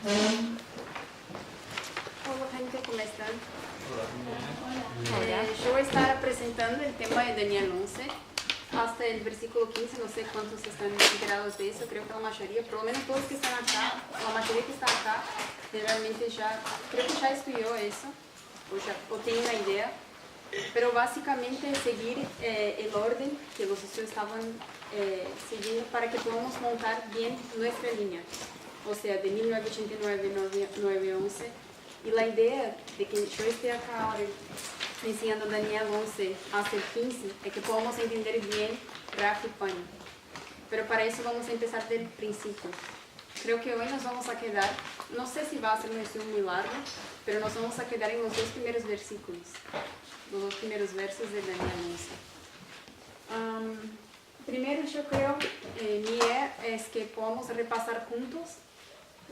Hola gente, ¿cómo están? Yo voy a estar presentando el tema de Daniel 11 hasta el versículo 15, no sé cuántos están enterados de eso, creo que la mayoría, por lo menos todos que están acá, la mayoría que está acá, realmente ya, creo que ya estudió eso, o tiene una idea, pero básicamente es seguir el orden que los estudios estaban siguiendo para que podamos montar bien nuestra línea, o sea, de 1989 a 911, y la idea de que yo esté acá ahora enseñando Daniel 11 hasta el 15 es que podamos entender bien Raf y Pani. Pero para eso vamos a empezar del principio. Creo que hoy nos vamos a quedar, no sé si va a ser un estudio muy largo, pero nos vamos a quedar en los dos primeros versículos, los dos primeros versos de Daniel 11. Primero yo creo, mi idea es que podamos repasar juntos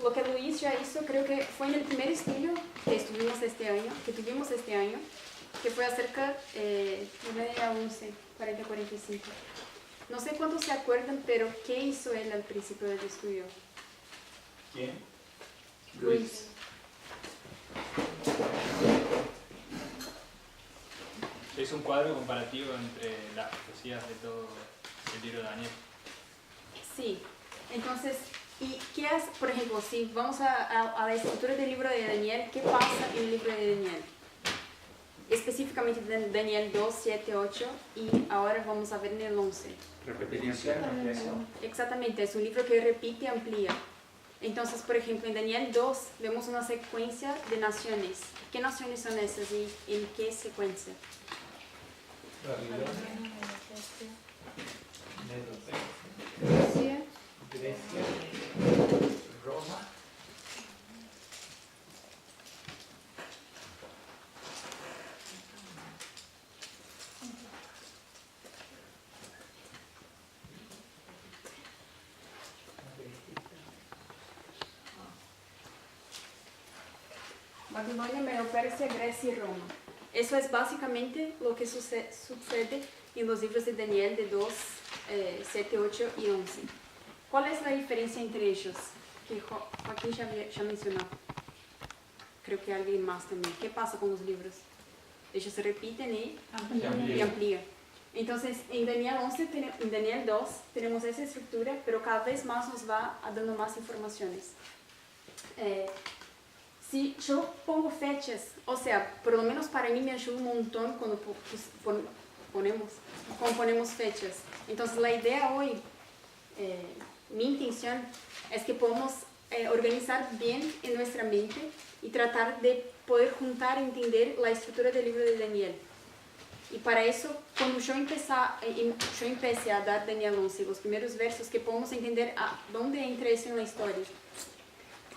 lo que Luis ya hizo, creo que fue en el primer estudio que tuvimos este año, que fue acerca de 9 a 11, 40 a 45. No sé cuántos se acuerdan, pero ¿qué hizo él al principio del estudio? ¿Quién? Luis. Es un cuadro comparativo entre las profecías de todo el libro de Daniel. Sí, entonces, ¿y qué hace? Por ejemplo, si vamos a la estructura del libro de Daniel, ¿qué pasa en el libro de Daniel? Específicamente de Daniel 2, 7, 8 y ahora vamos a ver en el 11. Repetición, ampliación. Exactamente, es un libro que repite y amplía. Entonces, por ejemplo, en Daniel 2 vemos una secuencia de naciones. ¿Qué naciones son esas y en qué secuencia? Babilonia, Grecia, Grecia, Roma. Babilonia, Medo-Persia, Grecia y Roma. Eso es básicamente lo que sucede en los libros de Daniel de 2, 7, 8 y 11. ¿Cuál es la diferencia entre ellos? Que Joaquín ya mencionó. Creo que alguien más también. ¿Qué pasa con los libros? Ellos se repiten y amplían. Entonces, en Daniel 11, en Daniel 2 tenemos esa estructura, pero cada vez más nos va dando más informaciones. Si yo pongo fechas, o sea, por lo menos para mí me ayuda un montón cuando ponemos fechas. Entonces la idea hoy, mi intención es que podamos organizar bien en nuestra mente y tratar de poder juntar y entender la estructura del libro de Daniel. Y para eso, cuando yo empecé a dar Daniel 11, los primeros versos, que podamos entender dónde entra eso en la historia.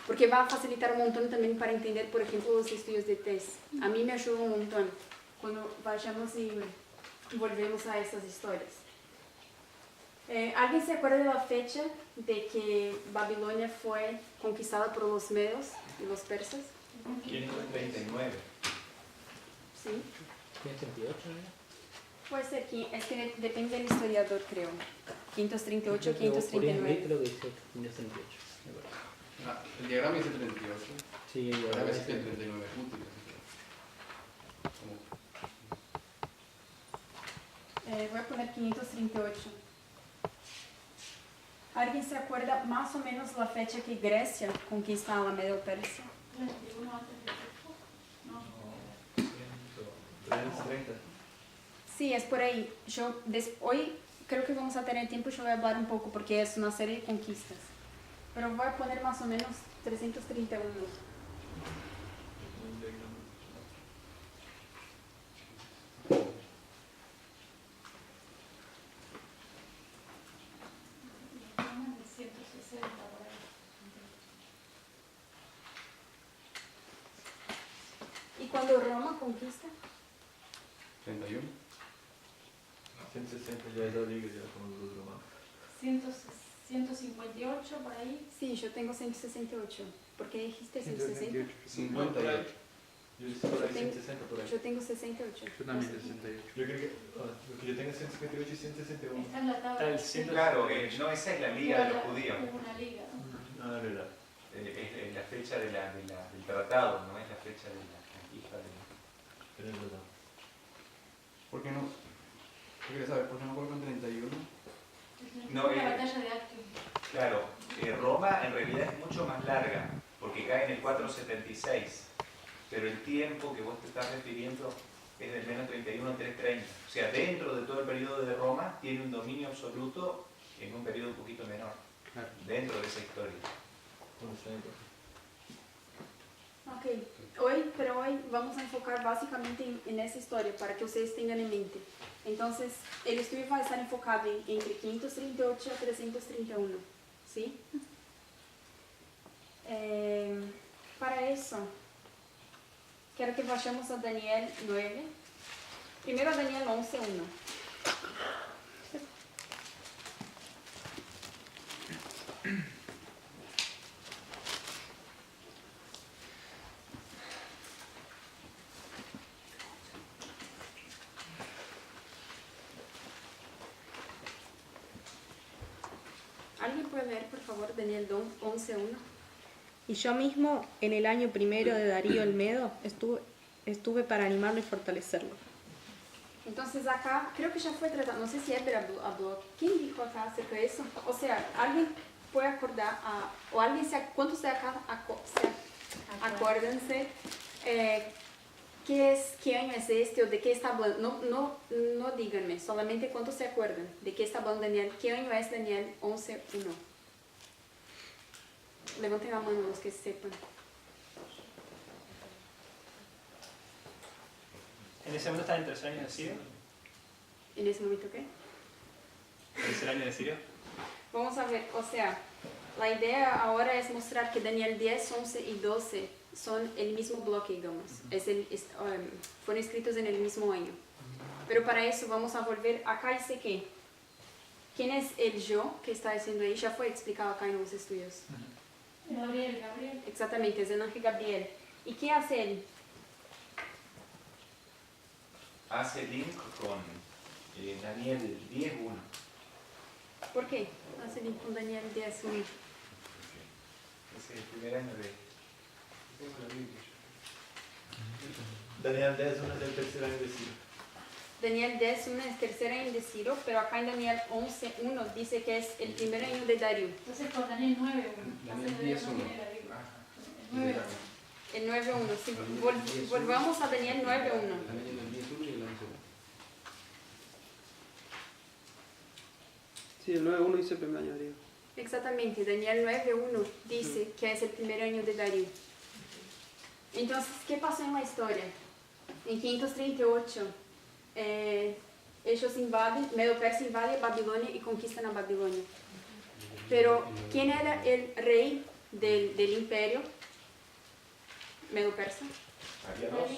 Porque va a facilitar un montón también para entender, por ejemplo, los estudios de tesis. A mí me ayuda un montón cuando vayamos y volvemos a esas historias. ¿Alguien se acuerda de la fecha de que Babilonia fue conquistada por los medos y los persas? 539. ¿Sí? 538, Puede ser, es que depende del historiador, creo. 538, ¿no? Por ahí 539. creo que dice 538. El diagrama dice 38. Sí, Ahora dice 39 puntos. Voy a poner 538. ¿Alguien se acuerda más o menos la fecha que Grecia conquista a la Medo-Persia? 30. Sí, es por ahí. Hoy creo que vamos a tener tiempo, yo voy a hablar un poco porque es una serie de conquistas. Pero voy a poner más o menos 331. ¿Y cuando Roma conquista? 31. 160 ya es la liga, ya con los romanos. 158 por ahí. Sí, yo tengo 168. ¿Por qué dijiste 160? 58. Yo estoy por ahí 160 por ahí. Yo tengo 68. Yo también 68. Yo creo que lo que yo tengo es 158 y 161. Está en la tabla. Está el 100. Claro, no, esa es la liga de los judíos. Es una liga. No, es verdad. La fecha fecha del tratado, no es la fecha de la conquista Pero es verdad. ¿Por qué no? Yo quería saber por qué no colocan 31. No, la batalla de Actium. Claro, Roma en realidad es mucho más larga, porque cae en el 476, pero el tiempo que vos te estás refiriendo es del menos 31 al 330. O sea, dentro de todo el periodo de Roma tiene un dominio absoluto en un periodo un poquito menor, Claro. dentro de esa historia. ¿Dónde está el- Ok, pero hoy vamos a enfocar básicamente en esa historia para que ustedes tengan en mente. Entonces, el estudio va a estar enfocado entre 538 a 331, ¿sí? Para eso, quiero que vayamos a Daniel 9. Primero a Daniel 11:1. ¿Alguien puede leer, por favor, Daniel 11:1? Y yo mismo, en el año primero de Darío el Medo, estuve para animarlo y fortalecerlo. Entonces acá, creo que ya fue tratado, no sé si Edgar habló. ¿Quién dijo acá acerca de eso? O sea, ¿alguien puede acordar, o alguien cuántos de acá acuérdense qué año es este o de qué está hablando? No díganme, solamente cuántos se acuerdan de qué está hablando Daniel, qué año es Daniel 11:1. Levanten la mano los que sepan. En ese momento está en el tercer año de Sirio. ¿En ese momento qué? ¿Tercer año de Sirio? Vamos a ver, o sea, la idea ahora es mostrar que Daniel 10, 11 y 12 son el mismo bloque, digamos. Fueron escritos en el mismo año. Pero para eso vamos a volver acá y sé que. ¿Quién es el yo que está diciendo ahí? Ya fue explicado acá en los estudios. Gabriel. Exactamente, es el ángel Gabriel. ¿Y qué hace él? Hace link con Daniel 10:1. ¿Por qué? Hace link con Daniel 10:1. Es el primer año de... Tengo la Biblia. Daniel 10 es del tercer año de Ciro. Daniel 10:1 es tercer año de Ciro, pero acá en Daniel 11:1 dice que es el primer año de Darío. Entonces por Daniel 9. Daniel 10:1. El 9:1, sí. Volvamos a Daniel 9:1. Están leyendo el 10:1 y el 11:1. Sí, el 9.1 dice primer año Darío. Exactamente, Daniel 9:1 dice que es el primer año de Darío. Entonces, ¿qué pasó en la historia? En 538, ellos invaden, Medo-Persia invade Babilonia y conquistan a Babilonia. Pero, ¿quién era el rey del imperio Medo-Persa? Había dos.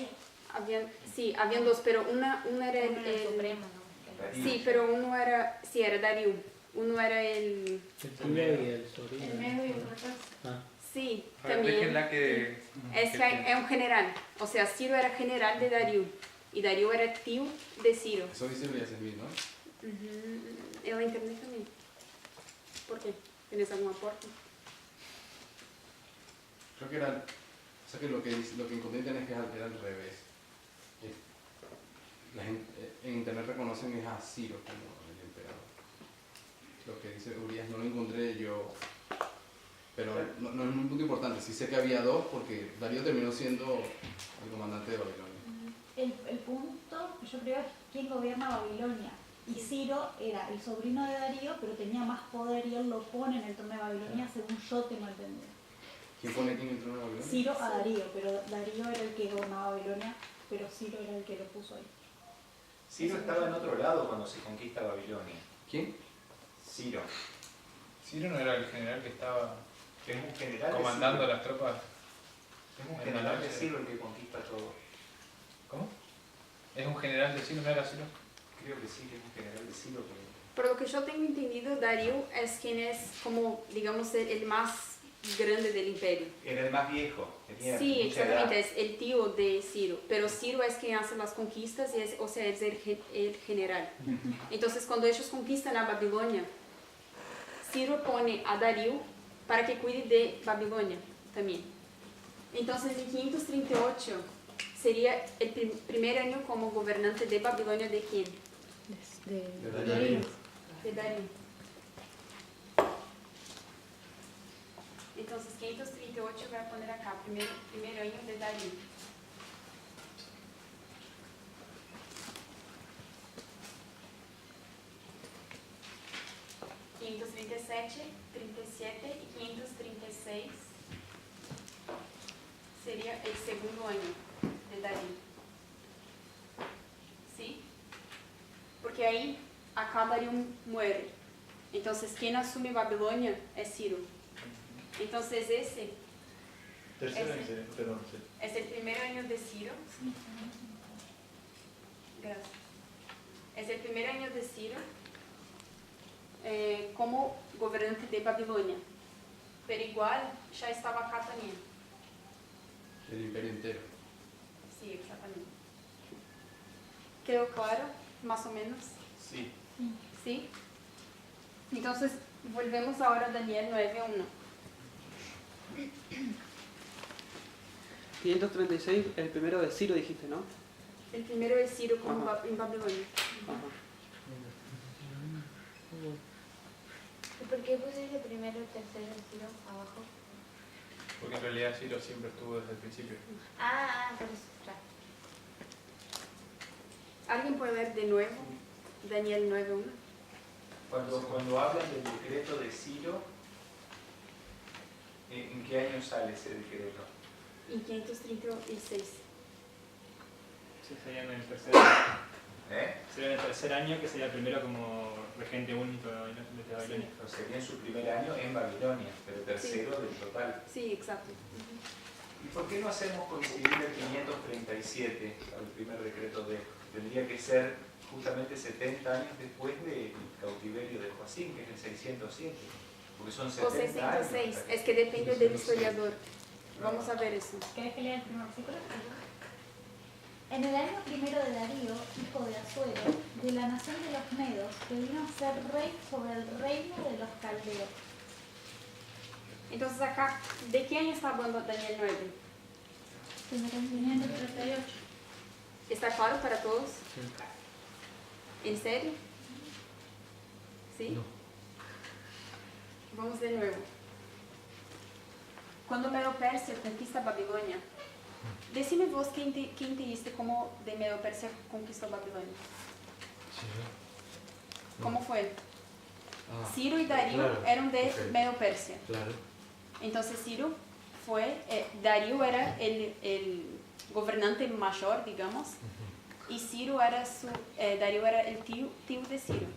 Habían dos, pero una era el Supremo, Darío. sí, pero uno era, sí, era Darío. Uno era el, El tío y el sobrino. El medio y el retraso. Ah, sí, A ver, también. déjenla que... Es que es un general, o sea, Ciro era general de Darío y Darío era tío de Ciro. Eso dice Urias en mí, ¿no? En la internet también. ¿Por qué? ¿Tienes algún aporte? Creo que era... O sea que lo que encontré en internet es que era al revés. La gente, en internet reconocen es a Ciro como el emperador. Lo que dice Urias no lo encontré yo, pero no es un punto importante. Sí sé que había dos porque Darío terminó siendo el comandante de Babilonia. El punto, yo creo, es quién gobierna Babilonia. Y Ciro era el sobrino de Darío, pero tenía más poder y él lo pone en el trono de Babilonia, según yo tengo entendido. ¿Quién pone aquí en el trono de Babilonia? Ciro a Darío, pero Darío era el que gobernaba Babilonia, pero Ciro era el que lo puso ahí. Ciro estaba en otro lado cuando se conquista Babilonia. ¿Quién? Ciro. Ciro no era el general que estaba Es un general comandando de Ciro. las tropas. Es un general de Ciro el que conquista todo. ¿Cómo? ¿Es un general de Ciro? ¿No era Ciro? Creo que sí, que es un general de Ciro. Por lo que yo tengo entendido, Darío es quien es como, digamos, el más grande del imperio. Era el más viejo. Tenía Sí, mucha exactamente, edad. es el tío de Ciro, pero Ciro es quien hace las conquistas, y es, o sea, es el general. Entonces, cuando ellos conquistan a Babilonia, Ciro pone a Darío para que cuide de Babilonia también. Entonces, en 538 sería el primer año como gobernante de Babilonia de quién? De Darío. De Darío. Entonces, 538 voy a poner acá, primer año de Darío. (537, 37 y 536 sería el segundo año de Darío. ¿Sí? Porque ahí acá Darío muere. Entonces, quien asume Babilonia es Ciro. Entonces, ese Tercero Ese. año, perdón, sí. es el primer año de Ciro. Gracias. Es el primer año de Ciro como gobernante de Babilonia. Pero igual ya estaba acá también. El imperio entero. Sí, exactamente. ¿Quedó claro? Más o menos. Sí. ¿Sí? Entonces, volvemos ahora a Daniel 9:1. 536, el primero de Ciro dijiste, ¿no? El primero es Ciro como Ajá. en Babilonia. Ajá. ¿Y por qué pusiste primero, tercero, Ciro abajo? Porque en realidad Ciro siempre estuvo desde el principio. Por eso, ya. ¿Alguien puede leer de nuevo Daniel 9:1? Cuando hablan del decreto de Ciro, ¿en qué año sale ese decreto? En 536. Sí, sería en el tercer año. Sería en el tercer año, que sería el primero como regente único de Babilonia. O sería en su primer año en Babilonia, pero tercero del total. Sí, exacto. ¿Y por qué no hacemos coincidir el 537 al primer decreto de? Tendría que ser justamente 70 años después del cautiverio de Joacín, que es el 607. Porque son O 70 años. 606. Es que depende del historiador. Vamos a ver eso. ¿Querés que lea el primer versículo? En el año primero de Darío, hijo de Asuero, de la nación de los Medos, que vino a ser rey sobre el reino de los caldeos. Entonces acá, ¿de qué año está hablando Daniel 9? 538. ¿Está claro para todos? ¿En serio? ¿Sí? No. Vamos de nuevo. Cuando Medo-Persia conquista Babilonia, decime vos qué entendiste como de Medo-Persia conquistó Babilonia. ¿Cómo fue? Ciro y Darío claro. eran de Ok. Medo-Persia. Claro. Entonces Ciro fue, Darío era el gobernante mayor, digamos, y Ciro era Darío era el tío de Ciro,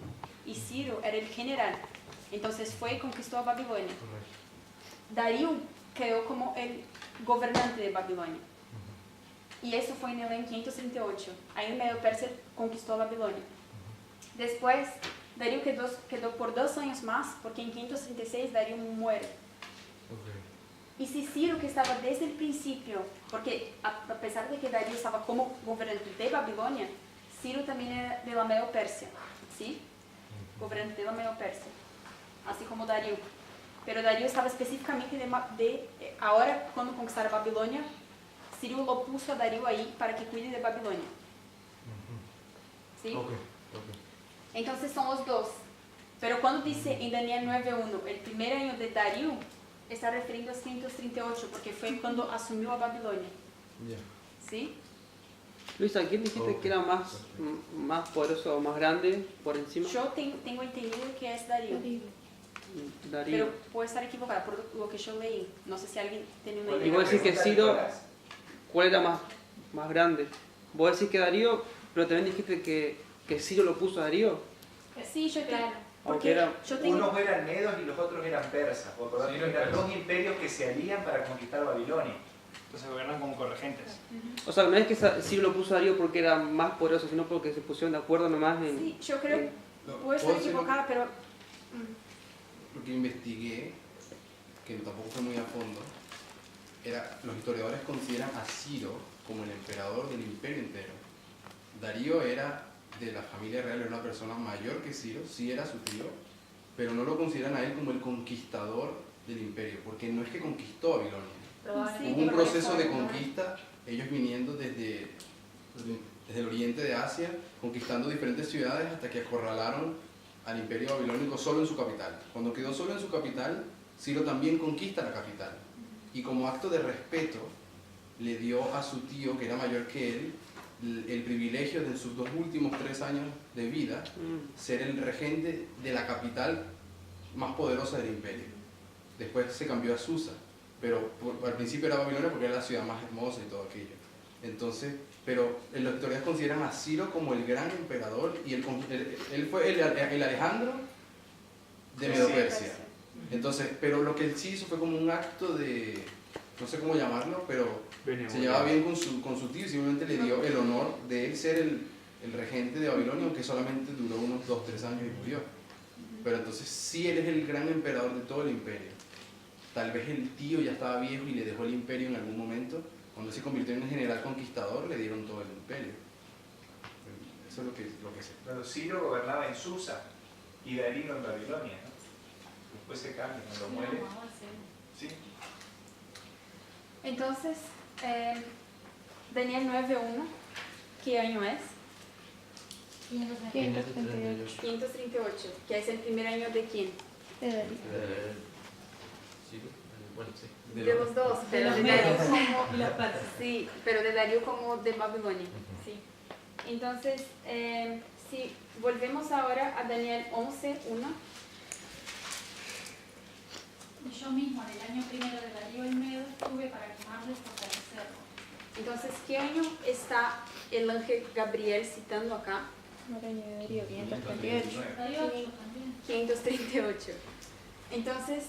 y Ciro era el general. Entonces fue y conquistó a Babilonia. Correcto. Darío quedó como el gobernante de Babilonia. Y eso fue en el año 538. Ahí Medo-Persia conquistó a Babilonia. Después, Darío quedó por 2 años más, porque en 536 Darío muere. Ok. Y si Ciro, que estaba desde el principio, porque a pesar de que Darío estaba como gobernante de Babilonia, Ciro también era de la Medo-Persia, ¿sí? Gobernante de la Medo-Persia, así como Darío. Pero Darío estaba específicamente ahora, cuando conquistara Babilonia, Ciro lo puso a Darío ahí para que cuide de Babilonia. ¿Sí? Ok. Entonces son los dos. Pero cuando dice en Daniel 9:1, el primer año de Darío, está refiriendo a 538, porque fue cuando asumió a Babilonia. Ya. ¿Sí? Luisa, ¿quién dijiste Ok. que era más poderoso o más grande por encima? Yo tengo entendido que es Darío. Darío. Pero puede estar equivocada por lo que yo leí. No sé si alguien tiene una Y idea. vos decís que Ciro, ¿cuál era más grande? Vos decís que Darío, pero también dijiste que Ciro lo puso a Darío. Sí, yo tengo. Aunque era yo tengo. Unos eran medos y los otros eran persas. Por acordate Sí, que eran persas. dos imperios que se alían para conquistar Babilonia. Entonces gobernan como corregentes. O sea, no es que Ciro lo puso a Darío porque era más poderoso, sino porque se pusieron de acuerdo nomás en... Sí, yo creo. No, Puedo estar ¿puedo decir equivocada, pero. Lo que investigué, que tampoco fue muy a fondo, los historiadores consideran a Ciro como el emperador del imperio entero. Darío era de la familia real, era una persona mayor que Ciro, sí era su tío, pero no lo consideran a él como el conquistador del imperio, porque no es que conquistó Babilonia. hubo un proceso de conquista, ellos viniendo desde el oriente de Asia, conquistando diferentes ciudades hasta que acorralaron al imperio babilónico solo en su capital. Cuando quedó solo en su capital, Ciro también conquista la capital. Y como acto de respeto, le dio a su tío, que era mayor que él, el privilegio de en sus 2 últimos 3 años de vida, ser el regente de la capital más poderosa del imperio. Después se cambió a Susa, pero al principio era Babilonia porque era la ciudad más hermosa y todo aquello. Entonces, pero los historiadores consideran a Ciro como el gran emperador y él fue el Alejandro de Medo-Persia. Entonces, pero lo que él sí hizo fue como un acto de, no sé cómo llamarlo, pero se llevaba bien con su tío y simplemente le dio el honor de él ser el regente de Babilonia, aunque solamente duró unos 2-3 años y murió. Pero entonces sí, él es el gran emperador de todo el imperio. Tal vez el tío ya estaba viejo y le dejó el imperio en algún momento. Cuando se convirtió en general conquistador, le dieron todo el imperio. Eso es lo que sé. Cuando Ciro gobernaba en Susa y Darío en Babilonia, ¿no? Después se cambia, cuando muere. Sí. Entonces, Daniel 9.1, ¿qué año es? 538. 538, que es el primer año de quién? De Darío. Bueno, sí. De los dos, pero de medios. Darío como... Y las partes. Sí, pero de Darío como de Babilonia. Sí. Entonces, si volvemos ahora a Daniel 11.1. Y yo mismo en el año primero de Darío el Medo estuve para animarlo y fortalecerlo. Entonces, ¿qué año está el ángel Gabriel citando acá? No año de Darío, 538. Darío 8 también. 538. Entonces,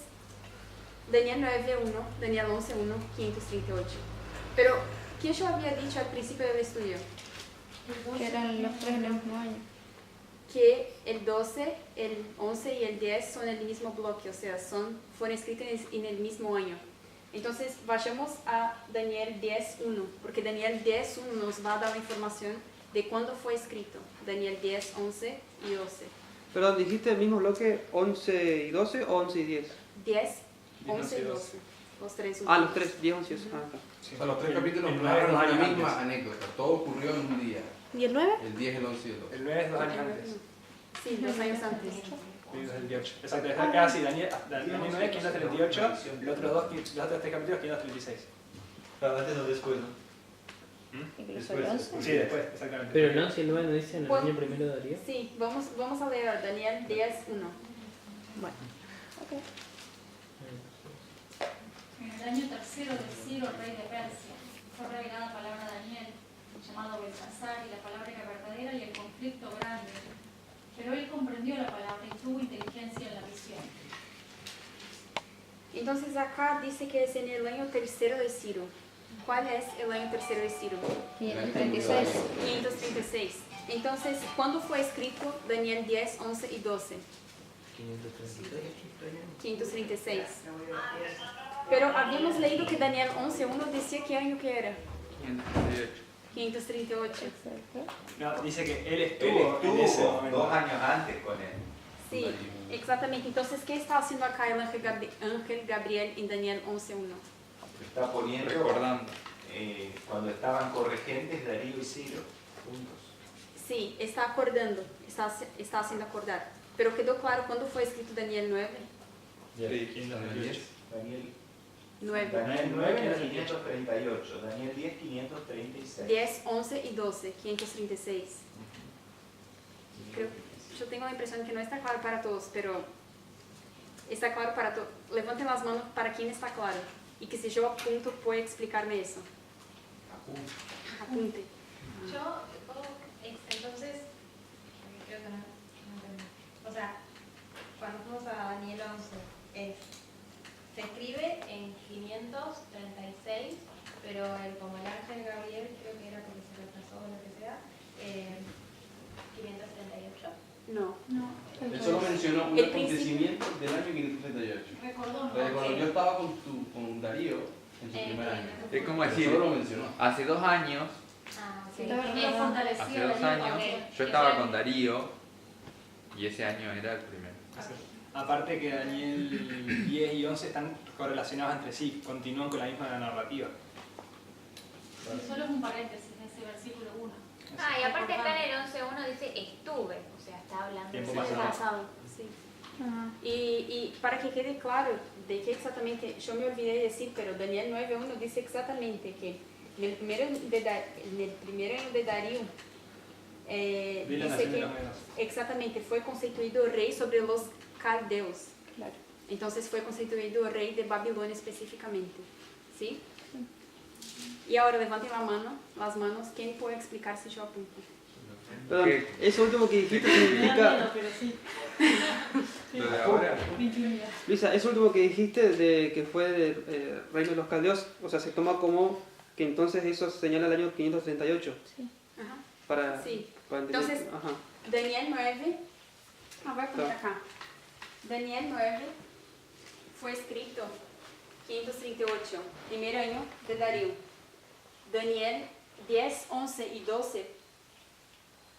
Daniel 9.1, Daniel 11.1, 538. Pero, ¿qué yo había dicho al principio del estudio? Que eran los 3 en el mismo año. Que el 12, el 11 y el 10 son el mismo bloque, o sea, fueron escritos en el mismo año. Entonces, vayamos a Daniel 10.1, porque Daniel 10.1 nos va a dar la información de cuándo fue escrito. Daniel 10, 11 y 12. Perdón, ¿dijiste el mismo bloque 11 y 12 o 11 y 10? 10, 11 y 12. Los tres. Ah, los 3, 10, 11 y 12. O sea, los 3 capítulos el narran 9 la años misma antes. anécdota. Todo ocurrió en un día. ¿Y el 9? El 10, el 11 y el 12. El 9 es 2 años antes. Sí, 2 años antes. Y el 18. Exacto, está casi Daniel 9, 538, los otros 3 capítulos, 536. Pero antes o después, ¿no? Incluso el 11. Sí, después, exactamente. Pero no, si el 9 no dice en el Pues- año primero de Darío. Sí, vamos a leer Daniel 10, 1. Bueno, ok. En el año tercero de Ciro, rey de Persia, fue revelada palabra a Daniel, llamado Belsasar, y la palabra era verdadera y el conflicto grande. Pero él comprendió la palabra y tuvo inteligencia en la visión. Entonces acá dice que es en el año tercero de Ciro. ¿Cuál es el año tercero de Ciro? 536. 536. Entonces, ¿cuándo fue escrito Daniel 10, 11 y 12? 536. Pero habíamos leído que Daniel 11.1 decía qué año que era. 538. Exacto. No, dice que él Él estuvo en ese estuvo momento. 2 años antes con él. Sí, exactamente. Entonces, ¿qué está haciendo acá el ángel Gabriel en Daniel 11.1? Está poniendo, Recordando. cuando estaban corregentes Darío y Ciro juntos. Sí, está acordando, está haciendo acordar. Pero quedó claro cuándo fue escrito Daniel 9. Sí, 538. Daniel 9. Daniel 9, 538. Daniel 10, 536. 10, 11 y 12, 536. Yo tengo la impresión que no está claro para todos, pero está claro para todos. Levanten las manos para quien está claro. Y que si yo apunto, puede explicarme eso. Apunte. Yo, entonces, creo que no entendí. O sea, cuando fuimos a Daniel 11, se escribe en 536, pero como el ángel Gabriel, creo que era porque se retrasó o lo que sea, 538. No. Él solo mencionó un El acontecimiento del año 538. Recordó, Yo estaba con Darío en su primer año. Es como Él decir, solo lo mencionó. hace 2 años, Ah, sí, sí. él fortaleció hace 2 Darío. años, yo estaba con Darío y ese año era el primero. Aparte que Daniel 10 y 11 están correlacionados entre sí, continúan con la misma narrativa. Solo es un paréntesis en ese versículo 1. Y aparte acá en el 11.1 dice estuve, o sea, está hablando Tiempo del pasado. Sí. Y para que quede claro de que exactamente, yo me olvidé de decir, pero Daniel 9.1 dice exactamente que en el primer año de Darío, De la dice nación de que los medos. exactamente fue constituido rey sobre los caldeos. Claro. Entonces fue constituido rey de Babilonia específicamente. ¿Sí? Y ahora levanten las manos. ¿Quién puede explicar si yo apunto? Perdón, eso último que dijiste significa... pero sí. Lo de ahora. Luisa, eso último que dijiste de que fue del reino de los caldeos, o sea, se toma como que entonces eso señala el año 538. Ajá. Para, Sí. para entender. Entonces, Ajá. Daniel 9, voy a poner acá. Daniel 9 fue escrito 538, primer año de Darío. Daniel 10, 11 y 12.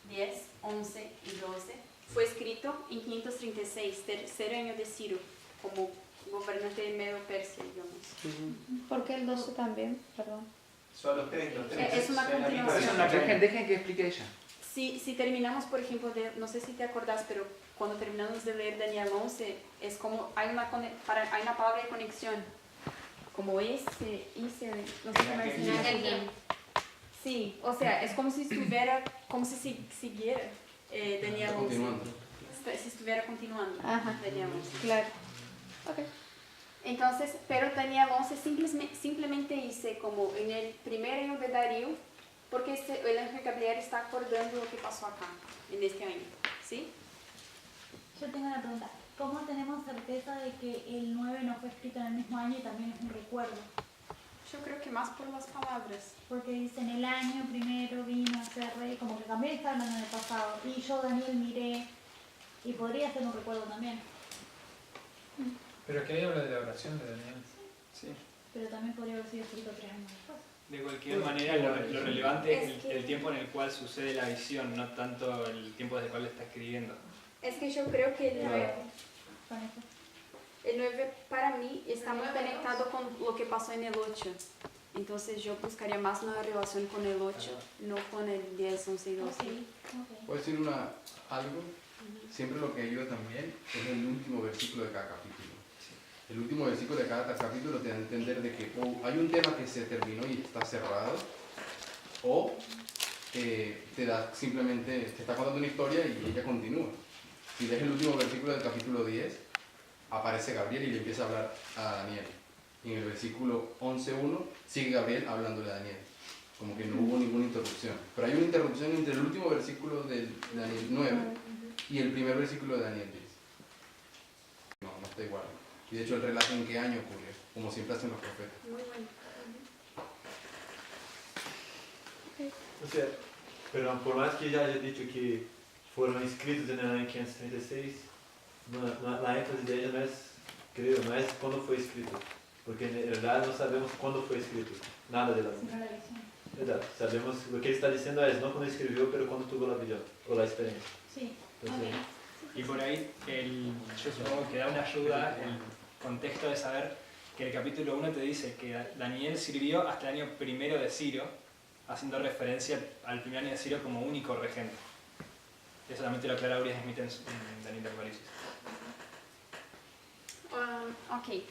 10, 11 y 12 fue escrito en 536, tercer año de Ciro, como gobernante de Medo-Persia, digamos. ¿Por qué el 12 también? Perdón. Son los tres. Es una son la misma continuación. versión. Dejen que explique ella. Si terminamos, por ejemplo, no sé si te acordás, pero cuando terminamos de leer Daniel 11, es como hay una palabra de conexión, como ese, no sé cómo decirlo. Sí, o sea, es como si estuviera, como si siguiera Daniel 11. Continuando. Si estuviera continuando Daniel 11. Claro. Ok. Entonces, pero Daniel 11 simplemente dice como en el primer año de Darío, porque el ángel Gabriel está acordando lo que pasó acá, en este año, ¿sí? Yo tengo una pregunta. ¿Cómo tenemos certeza de que el 9 no fue escrito en el mismo año y también es un recuerdo? Yo creo que más por las palabras. Porque dice, en el año primero vino a ser rey, como que también está hablando en el pasado. Y yo, Daniel, miré, y podría ser un recuerdo también. Pero aquí habla de la oración de Daniel. Sí. Pero también podría haber sido escrito 3 años después. De cualquier manera, lo relevante es el tiempo en el cual sucede la visión, no tanto el tiempo desde el cual está escribiendo. Es que yo creo que el 9, Con eso. el 9 para mí está muy conectado con lo que pasó en el 8. Entonces yo buscaría más una relación con el 8, no con el 10, 11 y 12. ¿Puedo decir algo? Siempre lo que ayuda también es el último versículo de cada capítulo. El último versículo de cada capítulo te da a entender de que o hay un tema que se terminó y está cerrado, o te da simplemente, te está contando una historia y ella continúa. Si lees el último versículo del capítulo 10, aparece Gabriel y le empieza a hablar a Daniel. Y en el versículo 11.1 sigue Gabriel hablándole a Daniel. Como que no hubo ninguna interrupción. Pero hay una interrupción entre el último versículo de Daniel 9 y el primer versículo de Daniel 10. No está igual. Y de hecho el relato en qué año ocurrió, como siempre hacen los profetas. Muy bueno. O sea, pero por más que ya haya dicho que fueron escritos en el año 536, la énfasis de ella no es, creo, no es cuándo fue escrito. Porque en realidad no sabemos cuándo fue escrito, nada de la visión. ¿Verdad? Sabemos, lo que él está diciendo es no cuando escribió, pero cuando tuvo la visión o la experiencia. Sí. Entonces, Y por ahí, yo supongo que da una ayuda el contexto de saber que el capítulo 1 te dice que Daniel sirvió hasta el año primero de Ciro, haciendo referencia al primer año de Ciro como único regente. Eso solamente lo aclara Urias Smith en Daniel de Apocalipsis. Ok.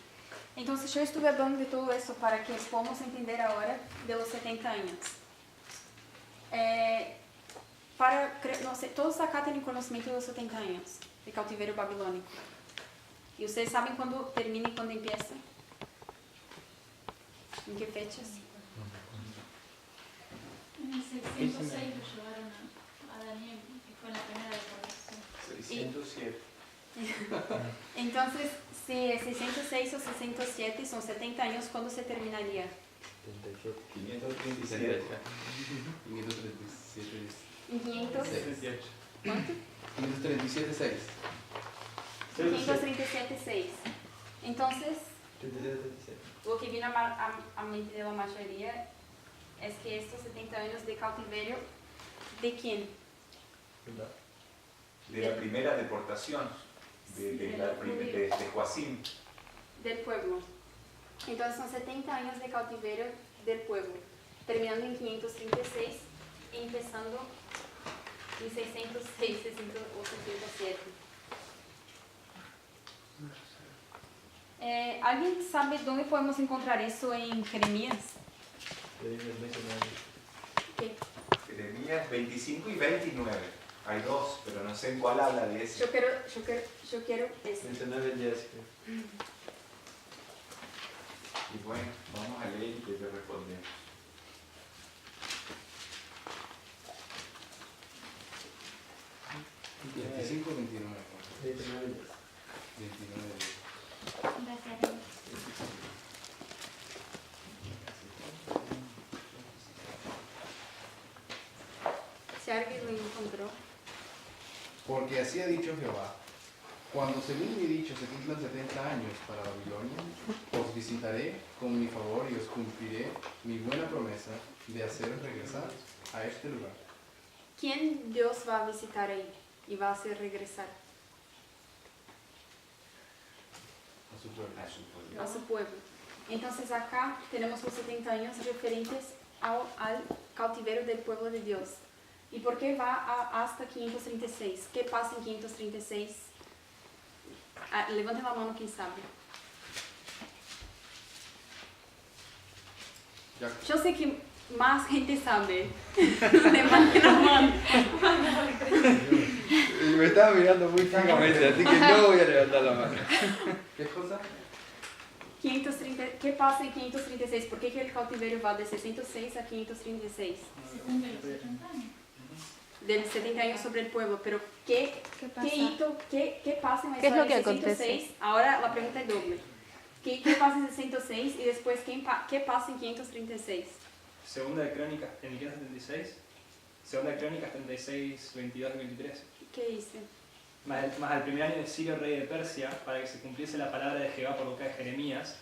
Entonces yo estuve hablando de todo eso para que podamos entender ahora de los 70 años. No sé, todos acá tienen conocimiento de los 70 años de cautiverio babilónico. ¿Y ustedes saben cuándo termina y cuándo empieza? ¿En qué fechas? En el 606 lo llevaron a Daniel, que fue la primera deportación. 607. Entonces, si es 606 o 607 son 70 años, ¿cuándo se terminaría? 537. 537. ¿Cuánto? 537.6. 537.6. Entonces, 37. lo que viene a mente de la mayoría es que estos 70 años de cautiverio, ¿de quién? ¿Verdad? De la primera deportación de Joacim. Del pueblo. Entonces son 70 años de cautiverio del pueblo, terminando en 536 y empezando en 606 o 607. ¿Alguien sabe dónde podemos encontrar eso en Jeremías? ¿Qué? Jeremías 25 y 29. Hay dos, pero no sé en cuál habla de eso. Yo quiero ese. 29 días. Y bueno, vamos a leer y te respondemos. ¿25 o 29? 29 días. 29 días. Gracias. Si alguien lo encontró. Porque así ha dicho Jehová, cuando según mi dicho se cumplan 70 años para Babilonia, os visitaré con mi favor y os cumpliré mi buena promesa de haceros regresar a este lugar. ¿Quién Dios va a visitar ahí y va a hacer regresar? A su pueblo. A su pueblo. Entonces acá tenemos los 70 años referentes al cautiverio del pueblo de Dios. ¿Y por qué va hasta 536? ¿Qué pasa en 536? Levanten la mano quien sabe. Yo sé que más gente sabe. Levanten la mano. Me estaba mirando muy fijamente, así que no voy a levantar la mano. ¿Qué cosa? 530, ¿qué pasa en 536? ¿Por qué el cautiverio va de 606 a 536? Se cumplen los 70 años. Del 70 años sobre el pueblo, pero ¿qué pasa en la ¿Qué es lo historia que de 606? Ahora la pregunta es doble. ¿Qué pasa en 606 y después qué pasa en 536? Segunda de Crónicas, en el 576. Segunda de Crónicas 36, 22 y 23. ¿Qué dice? Más al primer año de Sirio, rey de Persia, para que se cumpliese la palabra de Jehová por boca de Jeremías,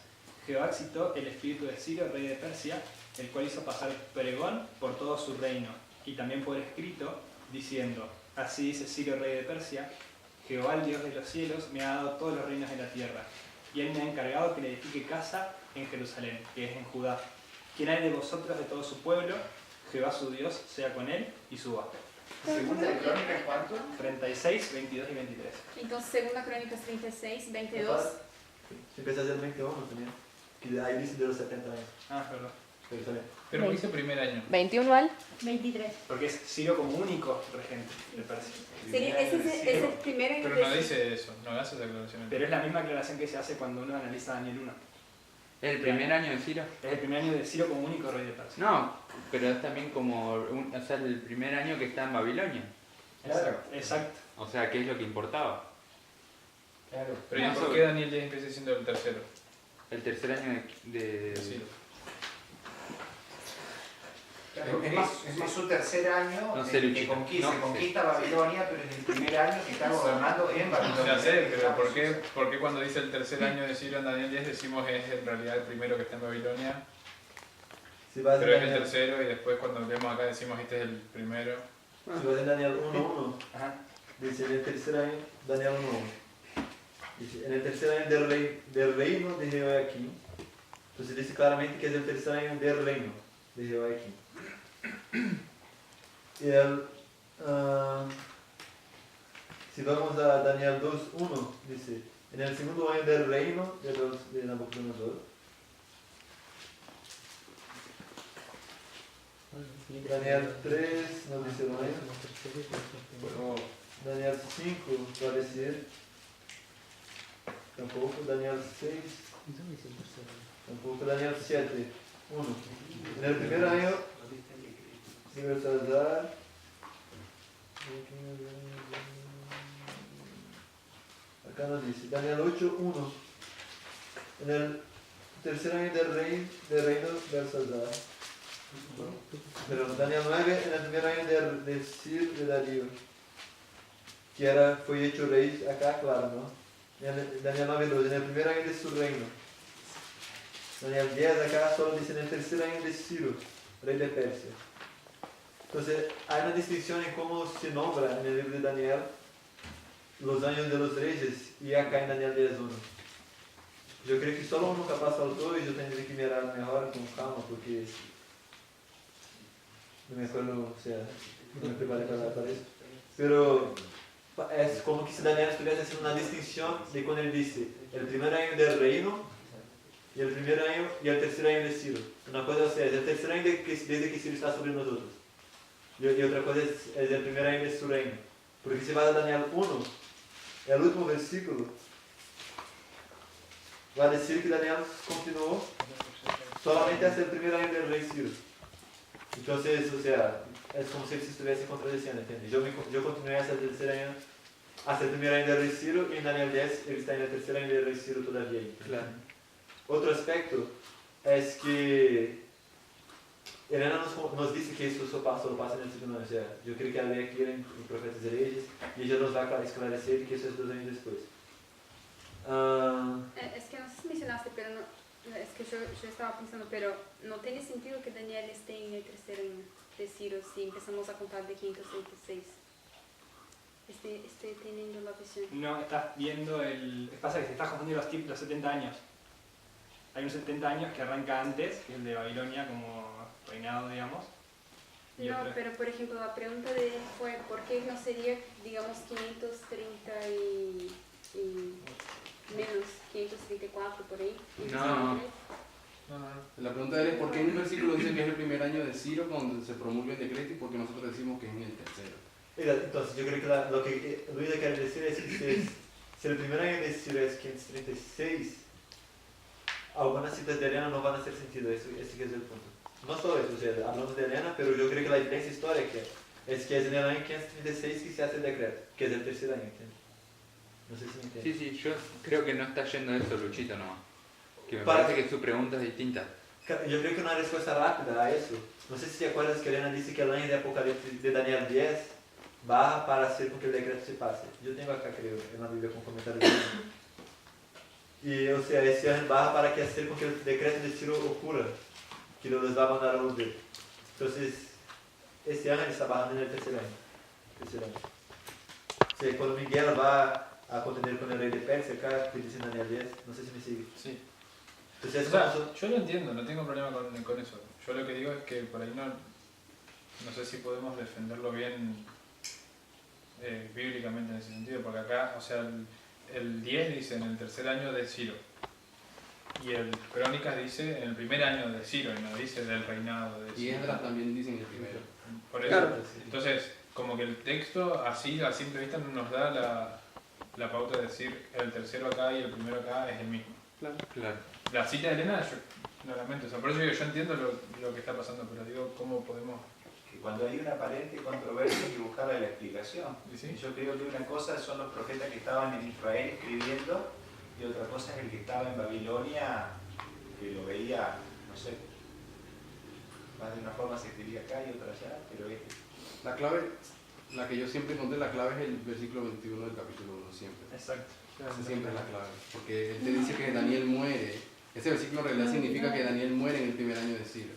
Jehová excitó el espíritu de Sirio, rey de Persia, el cual hizo pasar pregón por todo su reino, y también por escrito, diciendo, así dice Sirio, rey de Persia, Jehová, el Dios de los cielos, me ha dado todos los reinos de la tierra, y él me ha encargado que le edifique casa en Jerusalén, que es en Judá. Quien hay de vosotros de todo su pueblo, Jehová su Dios sea con él y suba. Segunda de Crónicas, ¿cuánto? 36, 22 y 23. Entonces, segunda Crónicas 36, 22. Si empieza a ser 21 también, que ahí dice de los 70 años. Ah, perdón. Pero también. Pero ¿por qué dice primer año? 21 al 23. Porque es Sirio como único regente de Persia. Ese es el primero en Pero no dice eso, no hace esa aclaración. Pero es la misma aclaración que se hace cuando uno analiza Daniel 1. ¿El primer año de Ciro? Es el primer año de Sirio como único rey de Persia. No, pero es también como, o sea, el primer año que está en Babilonia. Claro. Exacto. O sea, ¿qué es lo que importaba? Claro. Pero ¿y por qué Daniel 10 empieza siendo el tercero? El tercer año de Ciro. Claro, es más su tercer año No sé, que Luchito. conquista Babilonia, pero es el primer año que está gobernando en Babilonia. Ya sé, pero ¿por qué cuando dice el tercer año de Ciro en Daniel 10 decimos es en realidad el primero que está en Babilonia? Si vas Pero es en el Daniel, tercero y después cuando vemos acá decimos este es el primero. si vas en Daniel 1.1, Ajá. dice en el tercer año, Daniel 1.1, dice en el tercer año del reino de Jehoiaquín. Entonces dice claramente que es el tercer año del reino de Jehoiaquín. Y si vamos a Daniel 2.1, dice en el segundo año del reino de Nabucodonosor. Daniel 3 no dice el año. Daniel 5 va a decir tampoco. Daniel 6 tampoco. Daniel 7 1. En el primer año de Belsasar, acá nos dice Daniel 8 1. En el tercer año del reino Belsasar. Pero Daniel 9 en el primer año de Ciro de Darío, que fue hecho rey acá, claro, ¿no? Daniel 9:2, en el primer año de su reino. Daniel 10 acá solo dice en el tercer año de Ciro, rey de Persia. Entonces hay una distinción en cómo se nombra en el libro de Daniel los años de los reyes y acá en Daniel 10:1. Yo creo que solo uno capaz faltó y yo tendré que mirar mejor con calma porque no me acuerdo, o sea, no me preparé para eso. Pero es como que si Daniel estuviese haciendo una distinción de cuando él dice el primer año del reino y el primer año y el tercer año de Ciro. Una cosa, o sea, es el tercer año desde que Ciro está sobre nosotros. Y otra cosa es el primer año de su reino. Porque si vas a Daniel 1, el último versículo va a decir que Daniel continuó solamente hasta el primer año del rey Ciro. Entonces, o sea, es como si él se estuviese contradiciendo, ¿entiendes? Yo continué hasta el tercer año, hasta el primer año del rey Ciro, y en Daniel 10 él está en el tercer año del rey Ciro todavía. Claro. Otro aspecto es que Elena nos dice que eso solo pasa en el segundo año. O sea, yo creo que había aquí en Profetas de Reyes y ella nos va a esclarecer que eso es 2 años después. Es que no sé si mencionaste, pero no, es que yo estaba pensando, pero no tiene sentido que Daniel esté en el tercer año de Ciro si empezamos a contar de 536. Estoy teniendo la visión. No, estás viendo pasa que te estás confundiendo los 70 años. Hay un 70 años que arranca antes, que es el de Babilonia como reinado, digamos. No, pero por ejemplo, la pregunta de él fue ¿por qué no sería, digamos, 530 y menos 534 por ahí? No. La pregunta de él es ¿por qué en un versículo dice que es el primer año de Ciro cuando se promulga el decreto y por qué nosotros decimos que es en el tercero? Entonces, yo creo que lo que Luisa quiere decir es que si el primer año de Ciro es 536, algunas citas de Elena no van a hacer sentido, ese es el punto. No solo eso, o sea, hablamos de Elena, pero yo creo que la diferencia histórica es que es en el año 536 que se hace el decreto, que es el tercer año, ¿entiendes? No sé si me entiendes. Sí, yo creo que no está yendo a eso, Luchito, nomás. Que me Para parece que su pregunta es distinta. Yo creo que una respuesta rápida a eso. No sé si te acuerdas que Elena dice que el año de Apocalipsis de Daniel 10 baja para hacer con que el decreto se pase. Yo tengo acá, creo, en la Biblia con comentarios de Elena. Y, o sea, ese año baja para que hacer con que el decreto de Ciro ocurra, que los va a mandar a los de. Entonces, ese año está bajando en el tercer año. O sea, cuando Miguel va a contender con el rey de Persia, acá, que dice en Daniel 10, no sé si me sigue. Sí. Entonces, O sea, yo lo entiendo, no tengo problema con eso. Yo lo que digo es que por ahí no sé si podemos defenderlo bien bíblicamente en ese sentido, porque acá, o sea, el 10 dice en el tercer año de Ciro y el Crónicas dice en el primer año de Ciro y no dice del reinado de Ciro. Y Esdras también dice en el primero. Por eso, Claro. entonces, como que el texto así a simple vista no nos da la pauta de decir el tercero acá y el primero acá es el mismo. Claro. La cita de Elena, yo lo lamento, o sea, por eso digo, yo entiendo lo que está pasando, pero digo, ¿cómo podemos...? Que cuando hay una aparente controversia hay que buscarle la explicación. ¿Sí? Yo creo que una cosa son los profetas que estaban en Israel escribiendo y otra cosa es el que estaba en Babilonia, que lo veía, no sé, más de una forma se escribía acá y otra allá, pero es... La clave, la que yo siempre encontré, la clave es el versículo 21 del capítulo 1, siempre. Exacto. Esa siempre es la clave, porque él te dice que Daniel muere. Ese versículo en realidad significa que Daniel muere en el primer año de Ciro.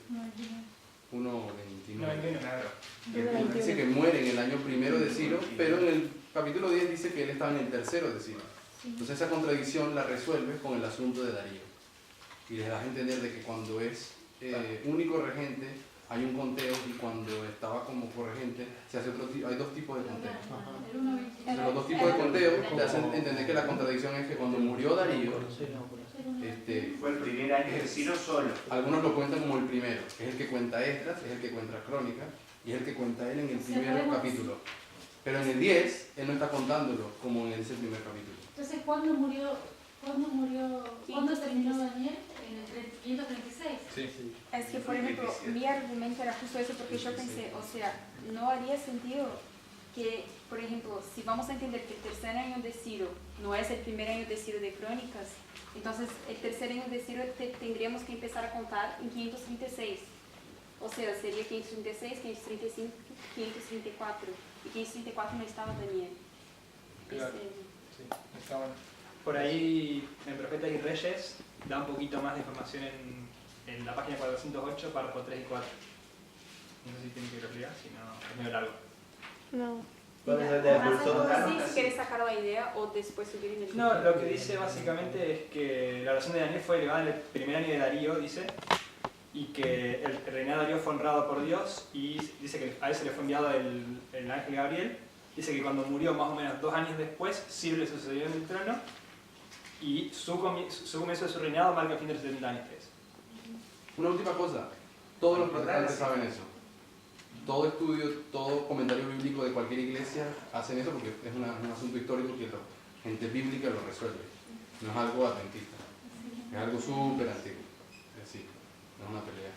1:29. Dice que muere en el año primero de Ciro, pero en el capítulo 10 dice que él estaba en el tercero de Ciro. Entonces esa contradicción la resuelve con el asunto de Darío. Y les das a entender de que cuando es único regente hay un conteo y cuando estaba como corregente se hace hay dos tipos de conteo. Entonces, los dos tipos de conteo te hacen entender que la contradicción es que cuando murió Darío, fue el primer año de Ciro solo. Algunos lo cuentan como el primero, que es el que cuenta Esdras, es el que cuenta Crónicas y es el que cuenta él en el primer capítulo. Pero en el 10, él no está contándolo como en ese primer capítulo. Entonces, ¿cuándo terminó Daniel? En el 536. Sí. Es que, por ejemplo, mi argumento era justo eso porque yo pensé, o sea, no haría sentido que, por ejemplo, si vamos a entender que el tercer año de Ciro no es el primer año de Ciro de Crónicas, entonces el tercer año de Ciro tendríamos que empezar a contar en 536. O sea, sería 536, 535, 534. Y 534 no estaba Daniel. Claro. Sí, está bueno. Por ahí, en Profetas y Reyes, da un poquito más de información en la página 408, párrafo 3 y 4. No sé si tiene que ir a explicar, si no, es medio largo. No. ¿Cuál es la idea? Por eso Sí, si quieres sacar la idea o después subir en el No, lo que dice básicamente es que la oración de Daniel fue elevada en el primer año de Darío, dice, y que el reinado de Darío fue honrado por Dios, y dice que a él se le fue enviado el ángel Gabriel. Dice que cuando murió más o menos 2 años después, Ciro le sucedió en el trono, y su comienzo de su reinado marca el fin de los 70 años. Una última cosa, todos los protestantes saben eso. Todo estudio, todo comentario bíblico de cualquier iglesia hacen eso porque es un asunto histórico que la gente bíblica lo resuelve. No es algo adventista, es algo súper antiguo. Es decir, no es una pelea.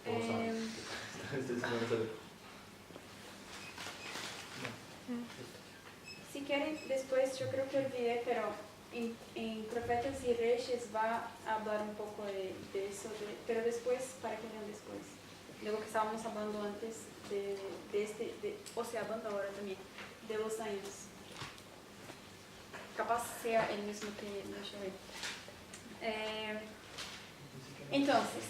Todos saben. Si quieren, después yo creo que olvidé, pero en Profetas y Reyes va a hablar un poco de eso, pero después, para que vean después, de lo que estábamos hablando antes, o sea, hablando ahora también, de los años. Capaz sea el mismo que mencioné. Entonces,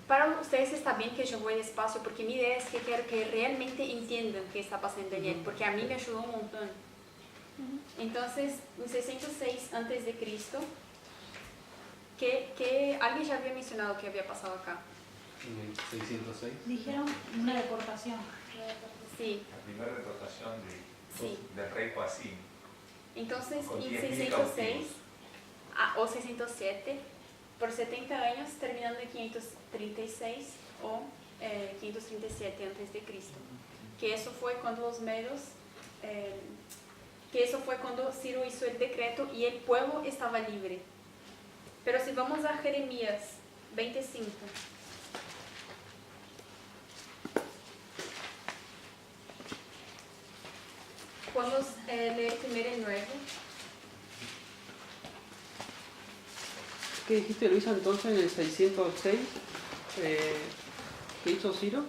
para ustedes está bien que yo voy despacio, porque mi idea es que quiero que realmente entiendan qué está pasando en Daniel, porque a mí me ayudó un montón. Entonces, en 606 a.C., que alguien ya había mencionado que había pasado acá. En el 606. Dijeron una deportación. Sí. La primera deportación Sí. del rey Joacim. Entonces, Con en 10.000 606 o 607, por 70 años, terminando en 536 o 537 a.C., que eso fue cuando los medos, que eso fue cuando Ciro hizo el decreto y el pueblo estaba libre. Pero si vamos a Jeremías 25, podemos leer primero el 9. ¿Qué dijiste, Luisa, entonces en el 606? ¿Qué hizo Ciro?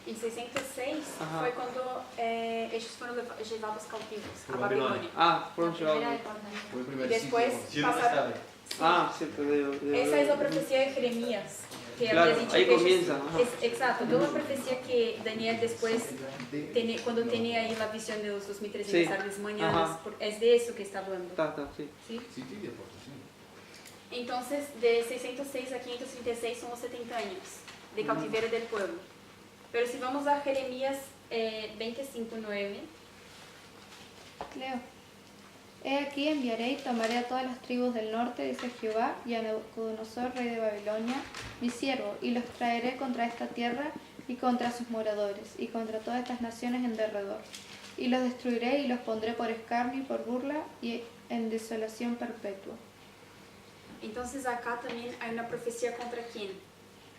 En 606 Ajá. fue cuando ellos fueron llevados cautivos a Por Babilonia. Babilonia. Ah, fueron llevados. Fue el primer Después sitio. pasaron. Ah, cierto. Esa es la profecía de Jeremías. Que Claro, había dicho ahí que ellos- comienza, ajá. exacto, toda la profecía que Daniel después, cuando tenía ahí la visión de los 2300 Sí. tardes mañanas, Ajá. es de eso que está hablando. Sí. ¿Sí? Sitio y deportación. Entonces, de 606 a 536 son los 70 años de cautiverio del pueblo. Pero si vamos a Jeremías 25:9, Leo. He aquí enviaré y tomaré a todas las tribus del norte, dice Jehová, y a Nabucodonosor, rey de Babilonia, mi siervo, y los traeré contra esta tierra y contra sus moradores, y contra todas estas naciones en derredor. Y los destruiré y los pondré por escarnio y por burla y en desolación perpetua. entonces acá también hay una profecía contra quién?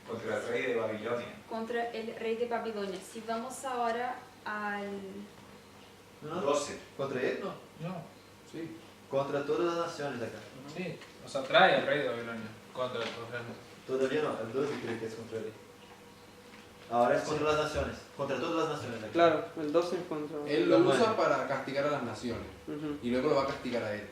Contra el rey de Babilonia. Contra el rey de Babilonia. Si vamos ahora al... No, 12. ¿Contra él? No. No, Sí. Contra todas las naciones acá. sí. O sea, trae al rey de Babilonia contra el gobierno. Todavía no, el 12 creo que es contra él. Ahora es contra las naciones, contra todas las naciones acá. Claro, el 12 es contra... Él lo usa para castigar a las naciones Ujú. y luego lo va a castigar a él.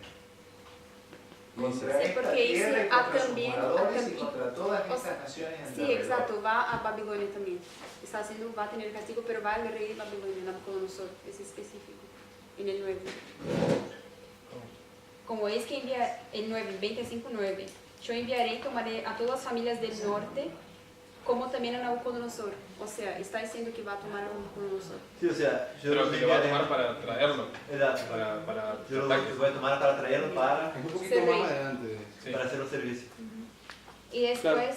Y dice, Contra Sí, esta porque tierra dice y contra sus también, moradores y contra todas o sea, estas naciones en Sí, derredor. exacto, va a Babilonia también. Está haciendo, va a tener castigo, pero va al rey de Babilonia, Nabucodonosor, es específico, en el 9. Como es que envía el 9, 25:9, yo enviaré y tomaré a todas las familias del norte, como también a Nabucodonosor. O sea, está diciendo que va a tomar a Nabucodonosor. Sí, o sea, yo Pero los que lo va a enviaré- tomar para traerlo. Exacto. Para Yo los ataques. voy a tomar para traerlo para, es un poquito Ser rey. más adelante. Sí. para hacer los servicios. Y después...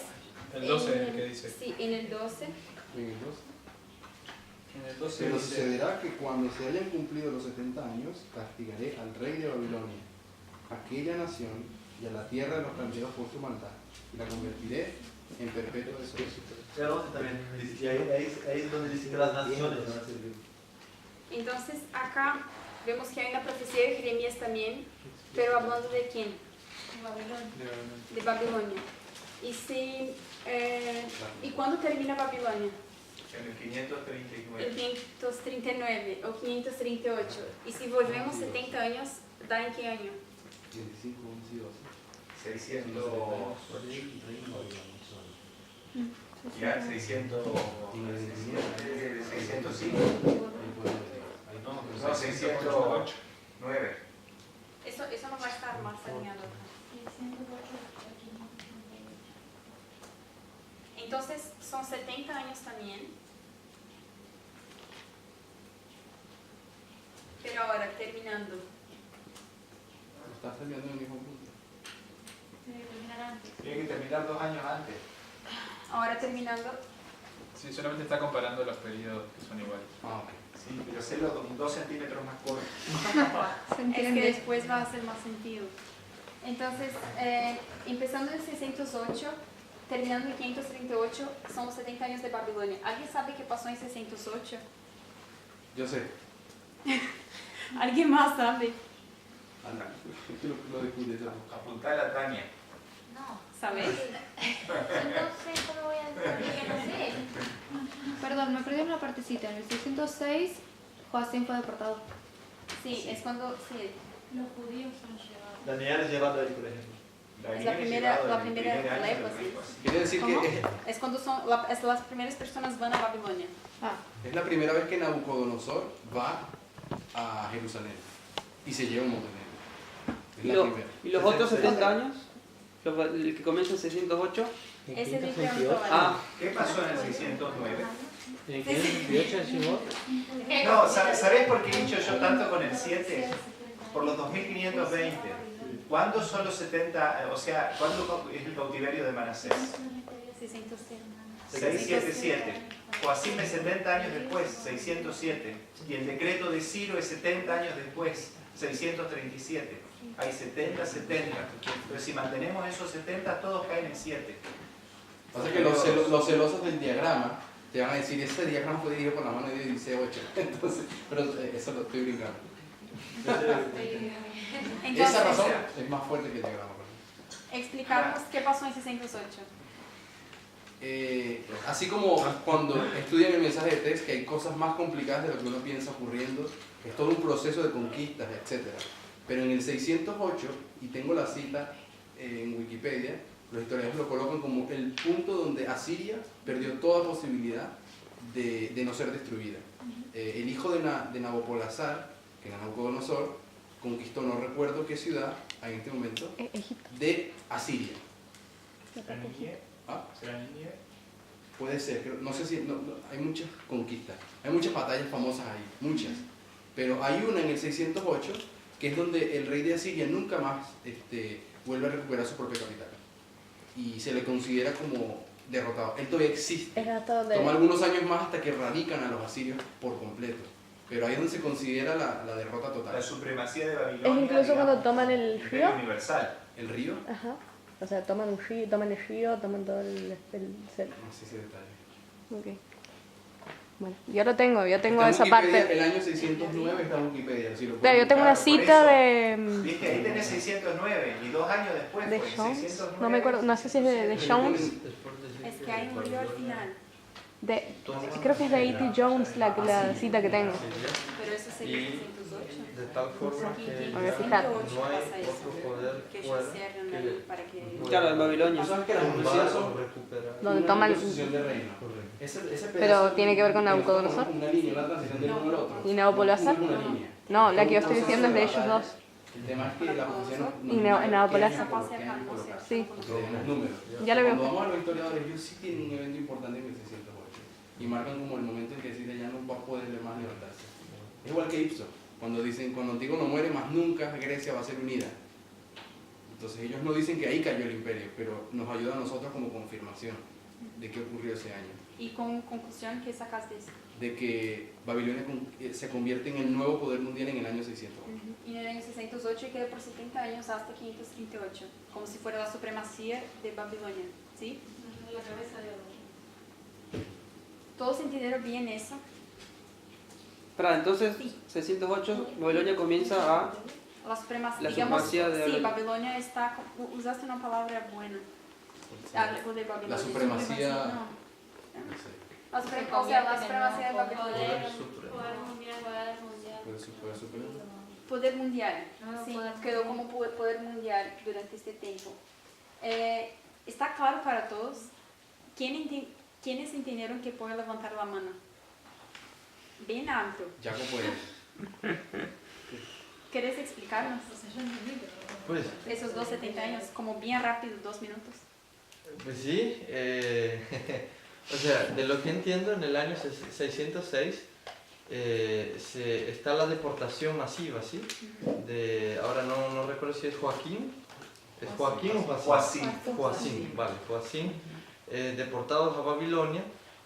El 12 en que dice. Sí, en el 12. En el 12. En el 12 Pero dice, sucederá que cuando se hayan cumplido los 70 años, castigaré al rey de Babilonia, aquella nación y a la tierra de los extranjeros por su maldad, y la convertiré en perpetua desolación. Y el 11 también, dice, y ahí es donde dice que las naciones van a servir. Entonces, acá vemos que hay una profecía de Jeremías también, pero hablando de quién? De Babilonia. Y si, ¿y cuándo termina Babilonia? En el 539. En 539 o 538. Y si volvemos 70 años, ¿da en qué año? 25, 11 y 12. 600. Ya, 605. No, 609. Eso no va a estar más alineado acá. Entonces, son 70 años también. Pero ahora, terminando. Estás terminando en el mismo punto. Tiene que terminar antes. Tiene que terminar 2 años antes. Ahora terminando. Sí, solamente está comparando los periodos que son iguales. Ah, ok. Sí, pero hacerlo 2 centímetros más corto. Es que después va a hacer más sentido. Entonces, empezando en 608, terminando en 538, son 70 años de Babilonia. ¿Alguien sabe qué pasó en 608? Yo sé. ¿Alguien más sabe? Anda, lo descubrí eso. Apuntar a Tania. No. ¿Sabes? Yo no sé cómo voy a decir que no sé. Perdón, me perdí una partecita. En el 606, Joacim fue deportado. Sí, es cuando... Sí, Los judíos son llevados. Daniel es llevado ahí, por ejemplo. es la primera lengua, sí. Quiere decir ¿Cómo? que Es cuando las primeras personas van a Babilonia. es la primera vez que Nabucodonosor va a Jerusalén y se lleva un montón de gente. Es la primera. ¿Y los otros 70 años? El que comienza en 608. Ese dijeron ¿Qué pasó en el 609? ¿En el 528 decimos? No, ¿sabés por qué hincho yo tanto con el 7? Por los 2520. ¿Cuándo son los 70? O sea, ¿cuándo es el cautiverio de Manasés? 677. Joacim es 70 años después, 607. Y el decreto de Ciro es 70 años después, 637. Hay 70. Pero si mantenemos esos 70, todos caen en 7. Pasa que los celosos del diagrama te van a decir, ese diagrama fue dirigido por la mano de Dios y dice 8. Entonces, pero eso lo estoy brincando. Esa razón es más fuerte que el diagrama. Explicamos qué pasó en 608. Así como cuando estudian el mensaje de texto, que hay cosas más complicadas de lo que uno piensa ocurriendo, es todo un proceso de conquistas, etc. Pero en el 608, y tengo la cita en Wikipedia, los historiadores lo colocan como el punto donde Asiria perdió toda posibilidad de no ser destruida. El hijo de Nabopolassar, que era Nabucodonosor, conquistó, no recuerdo qué ciudad en este momento, de Asiria. ¿Será Nínive? ¿Ah? ¿Será Nínive? Puede ser, no sé si... hay muchas conquistas, hay muchas batallas famosas ahí, muchas. Pero hay una en el 608, que es donde el rey de Asiria nunca más vuelve a recuperar su propia capital. Y se le considera como derrotado. Él todavía existe. Toma algunos años más hasta que erradican a los asirios por completo. Pero ahí es donde se considera la derrota total. La supremacía de Babilonia. Es incluso cuando toman el río. Universal. ¿El río? Ajá. O sea, toman un río, toman el río, toman todo el No sé ese detalle. Ok. Bueno, yo lo tengo, yo tengo Está en esa Wikipedia, parte. El año 609 está en Wikipedia. Si lo Pero yo tengo una cita de... Viste, ahí tenés 609 y 2 años después. ¿De porque Jones? 609, No me acuerdo, no sé si es de Jones. Es que hay un río al final. Creo que es de A.T. Jones la cita que tengo. Pero eso sería 608. De tal forma que A ver, fijar. no hay otro poder Que fuera ellos cierran ahí para que... Claro, en Babilonia. ¿Sabes que las profecías son Donde una toman... sucesión de reino? Ese Pero pedazo tiene que ver con Nabucodonosor. Una línea, una transición del uno al otro. ¿Y Nabopolassar? Una línea. No, la que yo estoy diciendo es de ellos dos. El tema es que la profecía no... Y Nabopolassar. Sí. Los números. Ya lo veo. Cuando vamos a los historiadores, ellos sí tienen un evento importante en el 608. Y marcan como el momento en que Siria ya no va a poder más levantarse. Es igual que Ipsos. Cuando dicen, cuando Antígono muere, más nunca Grecia va a ser unida. Entonces ellos no dicen que ahí cayó el imperio, pero nos ayuda a nosotros como confirmación de qué ocurrió ese año. ¿Y con conclusión qué sacas de eso? De que Babilonia se convierte en el nuevo poder mundial en el año 600. Y en el año 608 y queda por 70 años hasta 538, como si fuera la supremacía de Babilonia, ¿sí? La cabeza de oro. ¿Todos entendieron bien eso? Espera, entonces 608, Babilonia comienza a... La supremacía, La digamos, supremacía de sí, Babilonia está, usaste una palabra buena. Algo de Babilonia. La supremacía... No. La supremacía de Babilonia. Poder mundial. Poder mundial, No, sí, poder quedó mundial. como poder mundial durante este tiempo. Está claro para todos ¿quiénes entendieron que pueden levantar la mano? Bien alto. Jaco puede. ¿Quieres explicarnos? Pues, Esos 270 años, como bien rápido, 2 minutos. pues sí, o sea, de lo que entiendo, en el año 606 está la deportación masiva, ¿sí? Ahora no recuerdo si es Joaquín. ¿Es Joaquín o Joacín? Joacín, vale, Joacín. Deportados a Babilonia,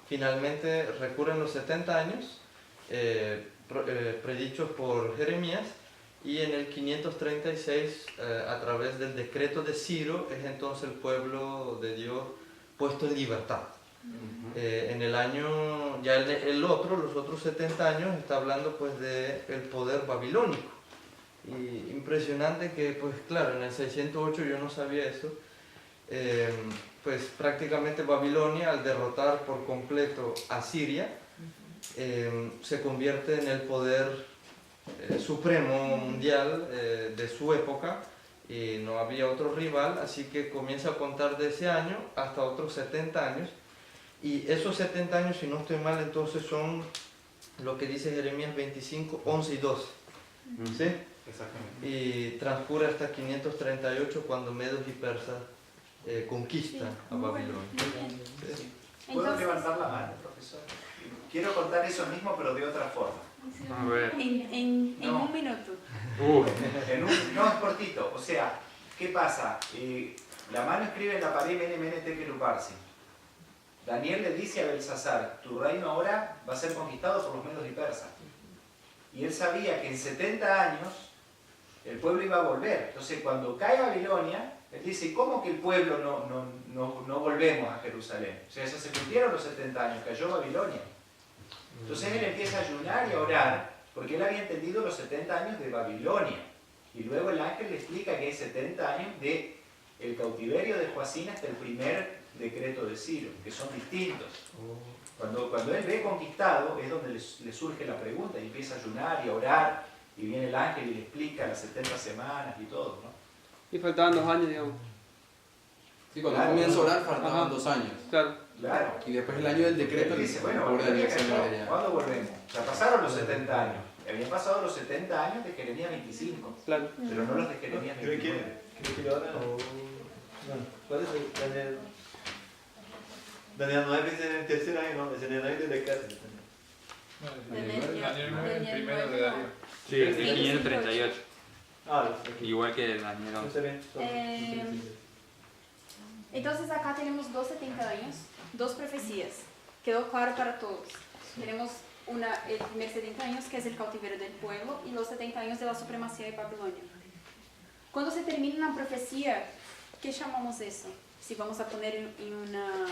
finalmente recurren los 70 años, predichos por Jeremías, y en el 536, a través del decreto de Ciro, es entonces el pueblo de Dios puesto en libertad. En el año, ya los otros 70 años, está hablando pues del poder babilónico. Y impresionante que, pues claro, en el 608 yo no sabía eso, pues prácticamente Babilonia, al derrotar por completo a Siria, se convierte en el poder supremo mundial de su época, y no había otro rival, así que comienza a contar de ese año hasta otros 70 años, y esos 70 años, si no estoy mal, entonces son lo que dice Jeremías 25, 11 y 12, ¿sí? Exactamente. Y transcurre hasta 538, cuando medos y persas conquistan a Babilonia. ¿Sí? ¿Puedo levantar la mano, profesor? Quiero contar eso mismo, pero de otra forma. A ver. En No. un minuto. No, es cortito. O sea, ¿qué pasa? La mano escribe en la pared Mene Mene Tekel Uparsin. Daniel le dice a Belsasar, tu reino ahora va a ser conquistado por los medos y persas. Y él sabía que en 70 años el pueblo iba a volver. Entonces, cuando cae Babilonia, él dice, ¿cómo que el pueblo no volvemos a Jerusalén? O sea, ya se cumplieron los 70 años, cayó Babilonia. Entonces él empieza a ayunar y a orar, porque él había entendido los 70 años de Babilonia. Y luego el ángel le explica que hay 70 años de el cautiverio de Joacín hasta el primer decreto de Ciro, que son distintos. Cuando él ve conquistado es donde le surge la pregunta y empieza a ayunar y a orar, y viene el ángel y le explica las 70 semanas y todo, ¿no? Y faltaban 2 años, digamos. Sí, cuando comienza a orar faltaban 2 años. Claro. Claro. Y después el año del decreto, Él dice, bueno, pobre Daniel se muere ya. ¿cuándo volvemos? O sea, pasaron los 70 años. Habían pasado los 70 años de Jeremías 25, claro, pero no los de Jeremías 29. Creo que ahora... Bueno, ¿cuál es el Daniel 9 es en el tercer año, ¿no? Es en el año de cárcel. Daniel 9, el primero de Darío. Sí, el 538. Ok. Igual que Daniel 11. Está bien. Entonces acá tenemos 270 años, 2 profecías. Quedó claro para todos. Tenemos el primer 70 años, que es el cautiverio del pueblo, y los 70 años de la supremacía de Babilonia. Cuando se termina una profecía, ¿qué llamamos eso? Si vamos a poner en una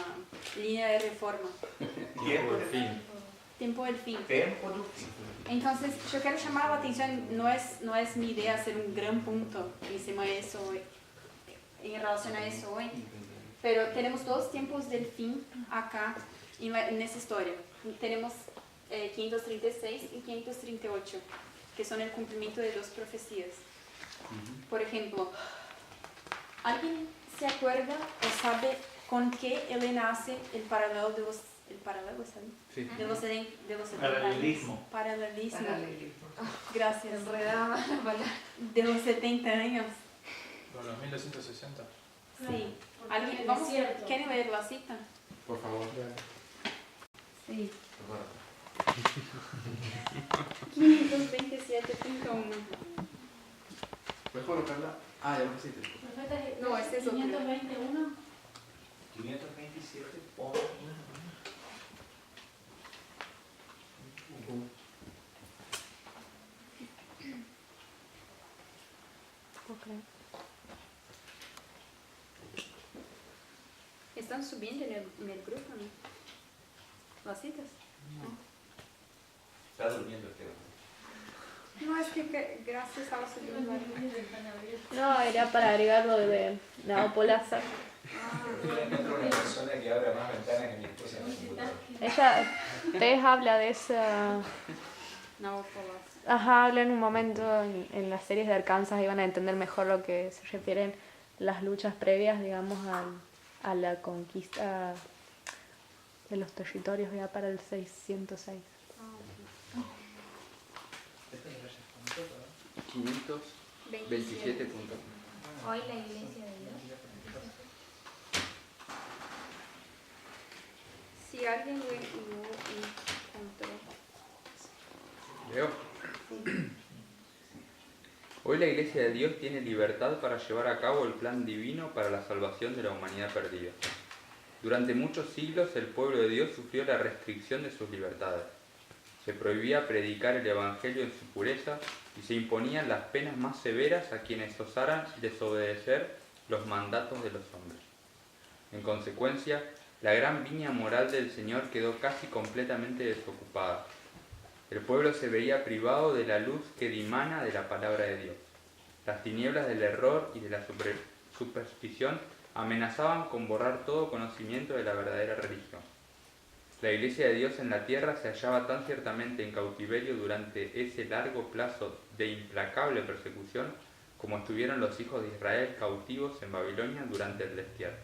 línea de reforma. Tiempo del fin. Tiempo del fin. Tiempo del fin. Entonces, yo quiero llamar la atención, no es mi idea hacer un gran punto encima de eso hoy, en relación a eso hoy, pero tenemos 2 tiempos del fin acá en esa historia. Tenemos 536 y 538, que son el cumplimiento de 2 profecías. Por ejemplo, ¿alguien se acuerda o sabe con qué Elena hace el paralelo de los... ¿El paralelo está bien? Sí. De los 70 Paralelismo. años. Paralelismo. Gracias. Enredaba la palabra. De los 70 años. Los 1260. Sí. Porque ¿Alguien, el vamos, desierto. ¿quieren leer la cita? Por favor. Sí. 527.1. ¿Puedes colocarla? Ah, ya lo pusiste. No, este es otro. 521. 527 ¿Están subiendo en el grupo, no? ¿Las citas? Está durmiendo Esteban. No, es que gracias estaba subiendo. No, era para agregar lo de Nabopolassar. Yo le encuentro una persona que abra más ventanas que mi esposa en la computadora. Ella, Tess habla de esa... Nabopolassar. Ajá, habla en un momento en las series de Arkansas, iban a entender mejor lo que se refieren las luchas previas, digamos, a la conquista de los territorios ya para el 606. 527 puntos. Hoy la iglesia de Dios. Si alguien lo encontró. ¿Leo? Hoy la Iglesia de Dios tiene libertad para llevar a cabo el plan divino para la salvación de la humanidad perdida. Durante muchos siglos el pueblo de Dios sufrió la restricción de sus libertades. Se prohibía predicar el Evangelio en su pureza y se imponían las penas más severas a quienes osaran desobedecer los mandatos de los hombres. En consecuencia, la gran viña moral del Señor quedó casi completamente desocupada. El pueblo se veía privado de la luz que dimana de la palabra de Dios. Las tinieblas del error y de la superstición amenazaban con borrar todo conocimiento de la verdadera religión. La Iglesia de Dios en la tierra se hallaba tan ciertamente en cautiverio durante ese largo plazo de implacable persecución como estuvieron los hijos de Israel cautivos en Babilonia durante el destierro.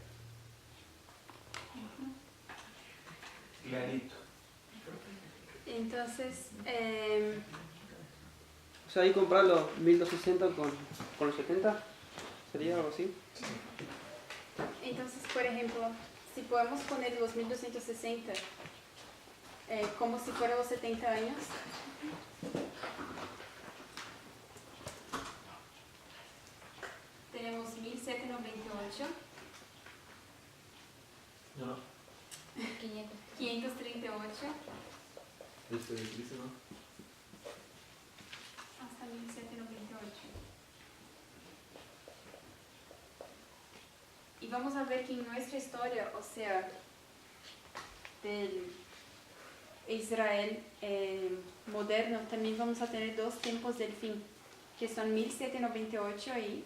Clarito. Entonces, O sea, ahí comprar los 1260 con los 70, ¿sería algo así? entonces, por ejemplo, si podemos poner los 1260 como si fueran los 70 años. Tenemos 1798. No. 538. Este de Cristo, ¿no? Hasta 1798. Y vamos a ver que en nuestra historia, o sea, del Israel moderno, también vamos a tener dos tiempos del fin, que son 1798 y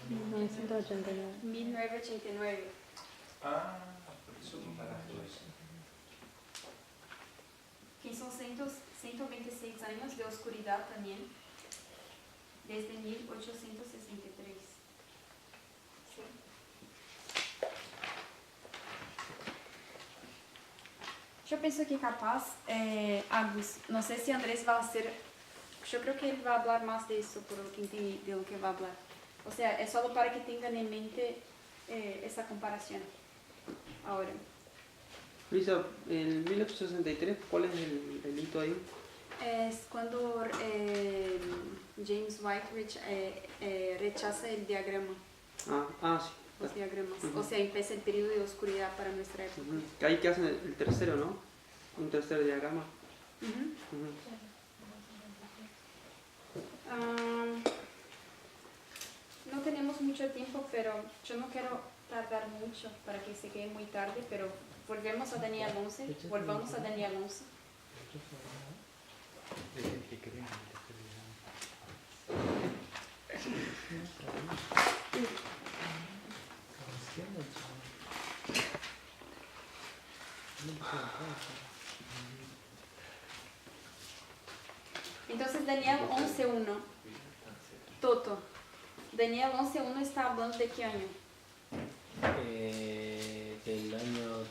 1989. 1989. Ah, por eso comparaste eso. Que son 126 años de oscuridad también, desde 1863. Sí. Yo pienso que capaz, Agus, no sé si Andrés va a hacer, yo creo que él va a hablar más de eso, por lo que entendí de lo que va a hablar. O sea, es solo para que tengan en mente esa comparación. Ahora. Lisa, en 1863, ¿cuál es el hito ahí? Es cuando James White rechaza el diagrama. Sí. Los diagramas. O sea, empieza el periodo de oscuridad para nuestra época. Que ahí que hacen el tercero, ¿no? Un tercer diagrama. No tenemos mucho tiempo, pero yo no quiero tardar mucho para que se quede muy tarde, pero volvemos a Daniel 11. Volvamos a Daniel 11. Entonces Daniel 11.1. Toto. Daniel 11.1 está hablando de qué año? Del año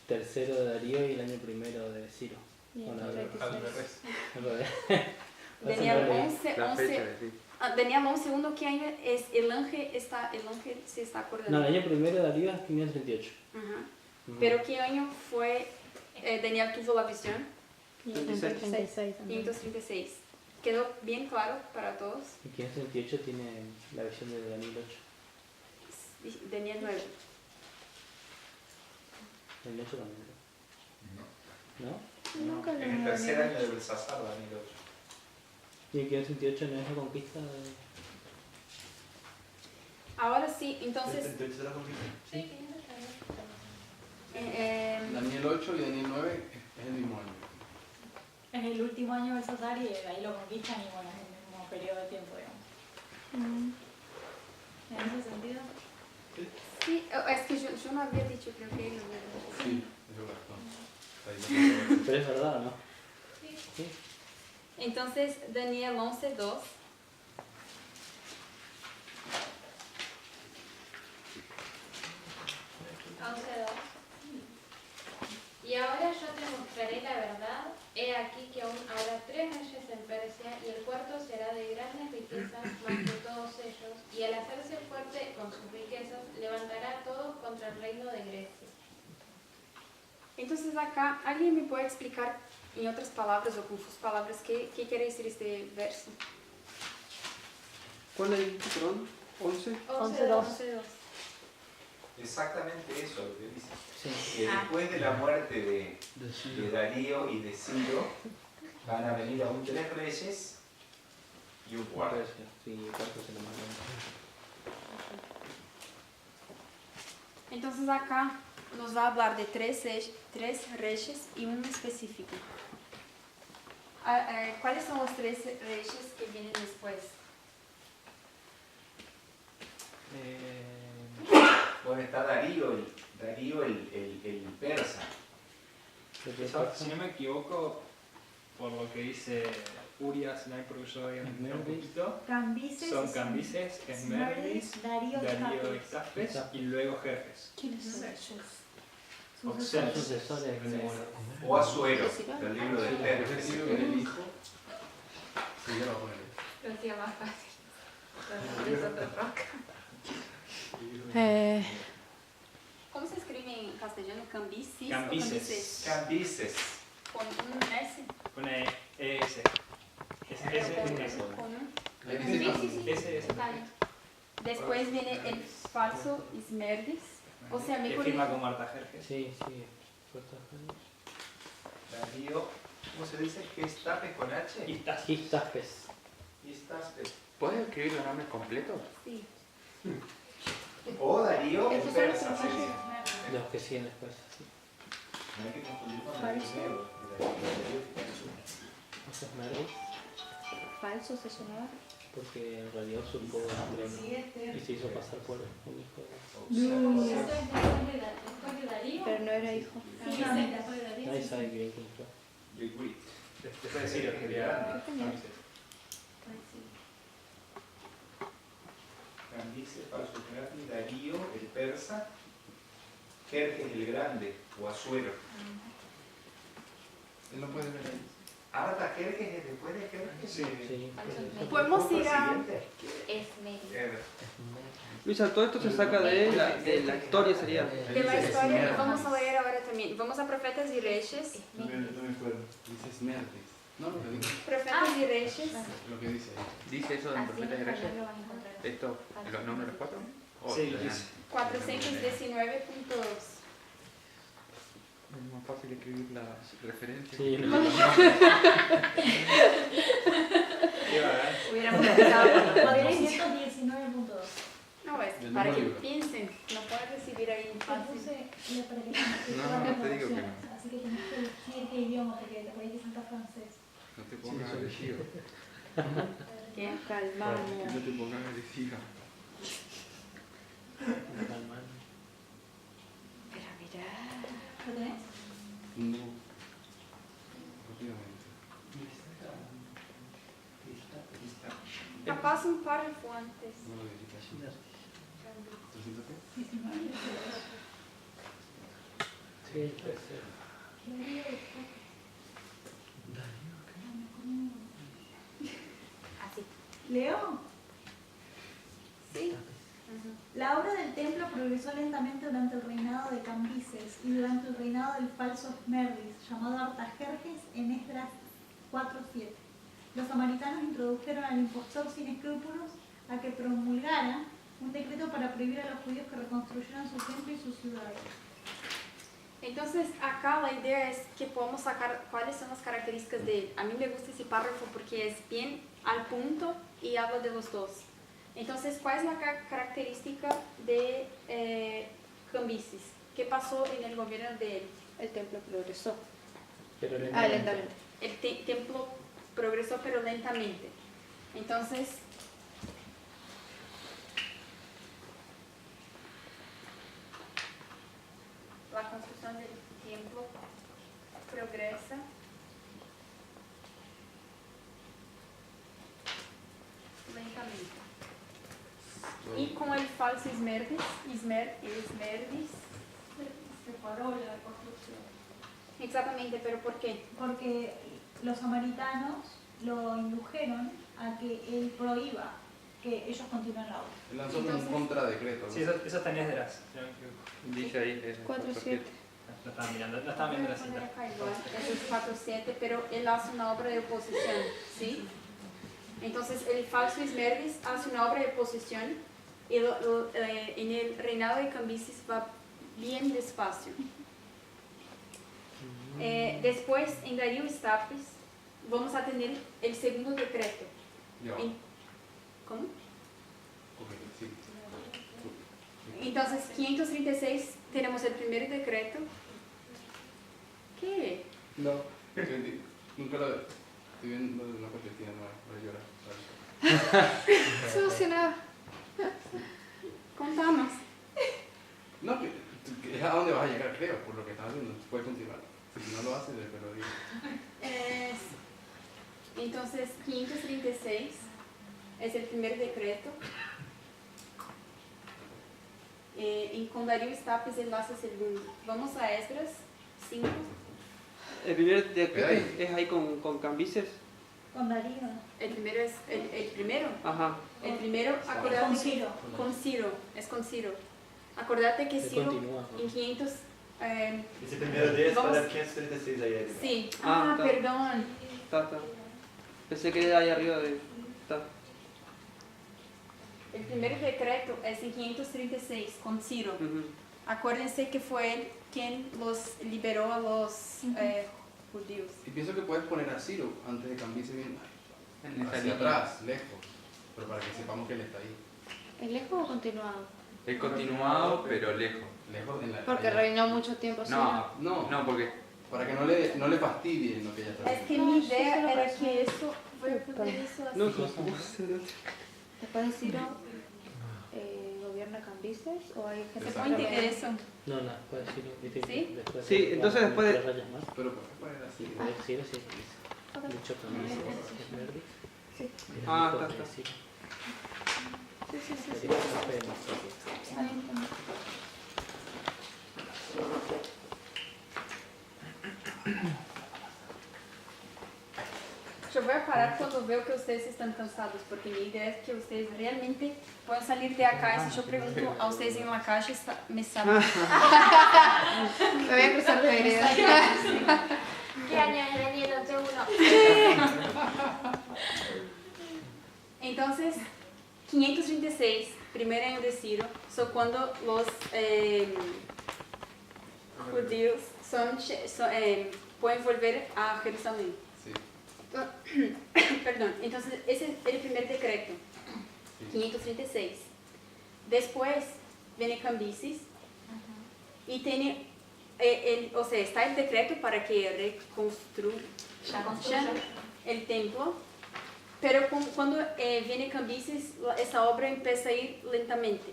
tercero de Darío y el año primero de Ciro. Bueno, al revés. Daniel 11.1, ¿qué año es? El ángel se está acordando. No, el año primero de Darío es 538. Pero ¿qué año fue Daniel tuvo la visión? 536. 536. ¿Quedó bien claro para todos? Y 538 tiene la visión de Daniel 8. Daniel 9. El 8 también. ¿No? Nunca lo En el tercer año de Belsasar, Daniel 8. Y el 538 no es la conquista de... Ahora sí, entonces... ¿38 de la conquista? Sí, Daniel 8 y Daniel 9 es el mismo año. Es el último año del Belsasar y ahí lo conquistan y bueno, es el mismo periodo de tiempo, digamos. ¿En ese sentido? Sí, es que yo no había dicho, creo que él lo había dicho. Sí, es verdad. Pero es verdad, ¿no? Sí. Entonces, Daniel 11.2. 11.2. declaré la verdad, he aquí que aún habrá 3 reyes en Persia, y el cuarto será de grandes riquezas más que todos ellos, y al hacerse fuerte con sus riquezas, levantará a todos contra el reino de Grecia. Entonces acá, ¿alguien me puede explicar en otras palabras o con sus palabras qué quiere decir este verso? ¿Cuál es el perdón? 11. 11:2. Exactamente eso lo que dice. Sí. Que después de la muerte de Darío y de Ciro, van a venir aún 3 reyes y un cuarto. Sí, el cuarto se lo mandó. Entonces acá nos va a hablar de 3 reyes y un específico. ¿Cuáles son los 3 reyes que vienen después? Bueno, está Darío el persa. Si no me equivoco, por lo que dice Urias, no hay porque yo había entendido un poquito, Cambises, son Cambises, Esmerdis, Darío Darío y Extafes y luego Jerjes. ¿Quiénes son ellos? Oxenes. O Asuero, del libro de Jerjes. Sí, el hijo. Sí, ya lo voy a poner. Lo hacía más fácil. ¿Cómo se escribe en castellano? ¿Cambises? Cambises. Cambises. ¿Con un S? Con ES. Es un S. ¿Con un? Sí. Después viene el falso Ismerdis. O sea, que mejor. firma con Marta Jerjes. Sí. Darío, ¿cómo se dice? ¿Gestapes con H? Istafes. Istafes. ¿Puedes escribir los nombres completos? Sí. O Darío el Estos son los persa. personajes. Los que siguen después. Sí. No hay que confundir con ¿Cuál el es? primero. Esos Esmerdis, ¿Falso se llamaba? porque en realidad supo y se hizo pasar por un hijo ¿Eso es después de Darío? Pero no era hijo. Sí, después de Darío. Nadie sabe quién fue. Después de Sirio, que quería Cambises. Cambises, falso Esmerdis, Darío el persa, Jerjes el grande o Asuero. Él no puede ver ahí. ¿Artajerjes es después de Jerjes? Sí. Podemos ir a. Luisa, todo esto se saca de la historia, sería. De la historia, y vamos a leer ahora también. Vamos a Profetas y Reyes. No me acuerdo. Dice Esmerdis. No, lo que dice. Profetas y Reyes. Lo que dice ahí. ¿Dice eso en Profetas y Reyes? ¿Esto, los nombres de los 4? Sí, lo dice. 419.2. Es más fácil escribir las referencias. Sí, Hubiéramos empezado con 419.2. No, es Del para mismo que libro. piensen. No pueden recibir ahí Yo fácil. puse para que No, te digo que no. Así que tenés que elegir qué idioma, porque por ahí te falta francés. No te pongas agresivo. ¿Qué? Calmamos. No te pongas agresiva. Pero mira. ¿Lo tenés? No. Rápidamente. Capaz un párrafo antes. No lo dice así. 300 qué? 19. Sí, puede ser. Así. ¿Leo? Sí. La obra del templo progresó lentamente durante el reinado de Cambises y durante el reinado del falso Esmerdis, llamado Artajerjes en Esdras 4:7. Los samaritanos introdujeron al impostor sin escrúpulos a que promulgara un decreto para prohibir a los judíos que reconstruyeran su templo y sus ciudades. Entonces, acá la idea es que podamos sacar cuáles son las características de él. A mí me gusta ese párrafo porque es bien al punto y habla de los dos. Entonces, ¿cuál es la característica de Cambises? ¿Qué pasó en el gobierno de él? El templo progresó. Pero lentamente. El templo progresó, pero lentamente. Entonces, la construcción del templo progresa. Lentamente. Y con el falso Esmerdis, Se paró la construcción. Exactamente, pero ¿por qué? Porque los samaritanos lo indujeron a que él prohíba que ellos continúen la obra. Él lanzó como un contradecreto. Sí, eso está en Esdras. Dice ahí. 4:7. No estaba mirando, no estaba viendo la cita. Eso es 4:7, pero él hace una obra de oposición, ¿sí? Entonces el falso Esmerdis hace una obra de oposición y en el reinado de Cambises va bien despacio. Después, en Darío Estapes, vamos a tener el segundo decreto. ¿Cómo? Sí. Entonces, 536 tenemos el primer decreto. ¿Qué? No, nunca lo estoy viendo de una perspectiva nueva, voy a llorar. Se emocionaba. Contamos. No, que es a donde vas a llegar, creo, por lo que estás viendo. Puedes continuar. Si no lo haces, después lo digo. Entonces, 536 es el primer decreto. Con Darío Estapes él hace el segundo. Vamos a Esdras 5. El primer decreto es ahí con Cambises. Con Darío. El primero es el primero. Ajá. El primero, acordate con Ciro. Con Ciro, es con Ciro. Acordate que Ciro continúa, ¿no? en 500... Esse primeiro deles vamos- para 536 aí. Edgar. Sí, Tá. perdón. Está. Pensé que era ahí arriba de... Está. El primer decreto es en 536 con Ciro. Acuérdense que fue él quien los liberó a los judíos. Y pienso que puedes poner a Ciro antes de cambiarse bien En esa hacia línea. atrás, lejos. Pero para que sepamos que él está ahí. ¿Es lejos o continuado? Es continuado, pero lejos. Lejos en la. Porque allá. reinó mucho tiempo No, No, no, porque para que no le fastidie lo que ella está Es haciendo. que mi idea era que eso fue poner eso así. Después de Ciro, ¿gobierna Cambises o hay gente ¿Se puede entender eso? No, puede decirlo. ¿Viste? ¿Sí? Después Sí, entonces después de- tres rayas más. Pero puedes poner así. Sí, sí, sí. De hecho, Cambises es verde. Sí. Ah, está. Sí. Sería un café de nosotros. Está bien, también. Yo voy a parar cuando veo que ustedes están cansados, porque mi idea es que ustedes realmente puedan salir de acá. Y si yo pregunto a ustedes en la calle, me saben. Me voy a cruzar de vereda. ¿Qué año es Daniel 11:1? Entonces, 536, primer año de Ciro, son cuando los judíos pueden volver a Jerusalén. Sí. Perdón, entonces ese es el primer decreto, 536. Después viene Cambises y tiene, o sea, está el decreto para que reconstruyan el templo, pero cuando viene Cambises, esa obra empieza a ir lentamente.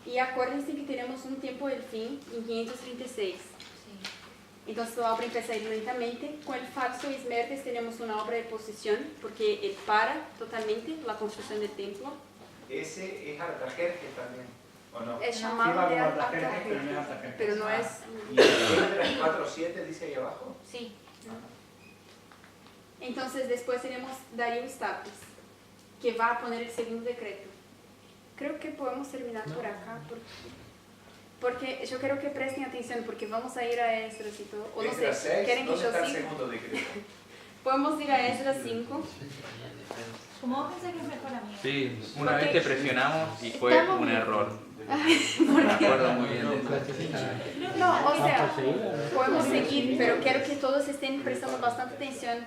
Y acuérdense que tenemos un tiempo del fin en 536. Entonces la obra empieza a ir lentamente. Con el falso Esmerdis tenemos una obra de posesión, porque él para totalmente la construcción del templo. Ese es Artajerjes también, ¿o no? Es Sí, llamado va de como Artajerjes, pero no es Artajerjes, Artajerjes. pero no es... ¿Y Esdras 4:7 dice ahí abajo? Sí. Entonces después tenemos Darío Estapes, que va a poner el segundo decreto. Creo que podemos terminar por acá, porque yo quiero que presten atención, porque vamos a ir a Esdras y todo. O no sé, Esdras 6, ¿quieren que ¿dónde yo está el siga? segundo decreto? Podemos ir a Esdras 5. Como vos pensás que es mejor, amigo. sí, una vez te presionamos y fue Estamos- un error. Me acuerdo muy bien de eso. No, o sea, podemos seguir, pero quiero que todos estén prestando bastante atención.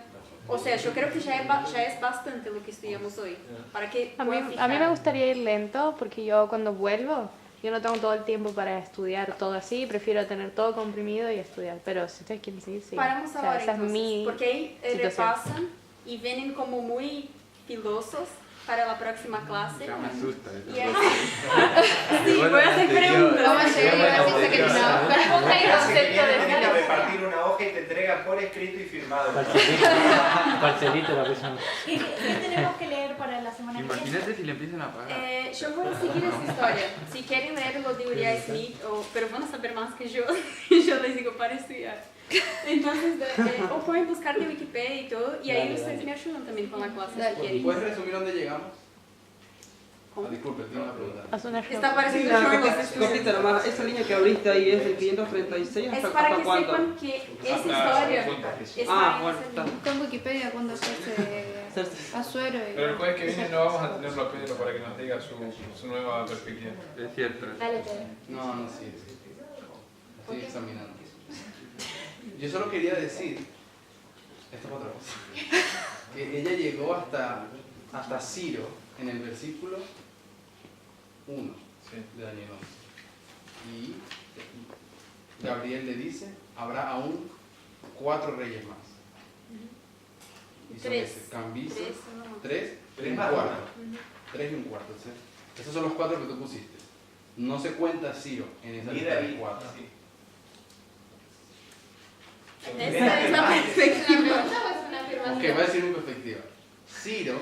O sea, yo creo que ya es bastante lo que estudiamos hoy. Para que A puedan mí fijar. me gustaría ir lento porque yo cuando vuelvo, yo no tengo todo el tiempo para estudiar todo así, prefiero tener todo comprimido y estudiar. Pero si ustedes quieren seguir, sí. Paramos O sea, ahora esa es entonces, mi porque ahí situación. repasan y vienen como muy filosos para la próxima clase. Ya me asusta. Y ahí... Sí, voy a hacer preguntas. Vamos a llegar a una ciencia que no. Ponga el concepto de Tienes que filo. repartir una hoja y te entregan por escrito y firmado. Parcelito la persona. ¿Qué tenemos que leer para la semana que viene? Imagínate si le empiezan a pagar. Yo voy a seguir esa historia. Si quieren leer lo de Uriah Smith, pero van a saber más que yo, yo les digo para estudiar. Entonces, o pueden buscar de Wikipedia y todo, y ahí Dale, ustedes dale. me ayudan también con la clase Dale. si quieren. ¿Puedes resumir dónde llegamos? ¿Cómo? Disculpe, tengo una pregunta. Haz una Está pareciendo Una yo en los copita estudios. nomás, esa línea que abriste ahí es del 536 Es hasta, para hasta que cuánto. sepan que esa Hasta historia 50. es Ah, para bueno, esa está. línea. Con Wikipedia cuando se hace Azuero y... Pero el jueves que viene no vamos a tenerlo a Pedro para que nos diga su nueva perspectiva. Es cierto. Dale, Pedro. No, sí. Estoy examinando. Yo solo quería decir, esto es otra cosa, que ella llegó hasta Ciro en el versículo 1 de Daniel 11. Y Gabriel le dice, habrá aún 4 reyes más. Y son Tres. ese, Cambises, Tres, no. 3 y un más. cuarto. 3 y un cuarto. Esos son los 4 que tú pusiste. No se cuenta Ciro en esa Ni lista de David. 4. Sí. Esa es la ¿Es una perspectiva. pregunta o es una afirmación? Ok, voy a decir mi perspectiva. Ciro,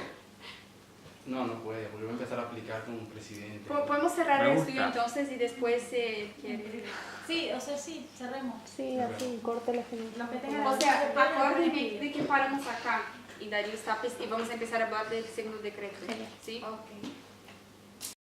no puede, porque voy a empezar a aplicar como un presidente. Podemos cerrar Me el gusta. estudio entonces y después quieren. Sí, o sea, sí, cerremos. Sí, así, corta la gente. Los que tengan O sea, alguna acuérdense pregunta, de que paramos acá y Darío está y vamos a empezar a hablar del segundo decreto. ¿Sí? Ok.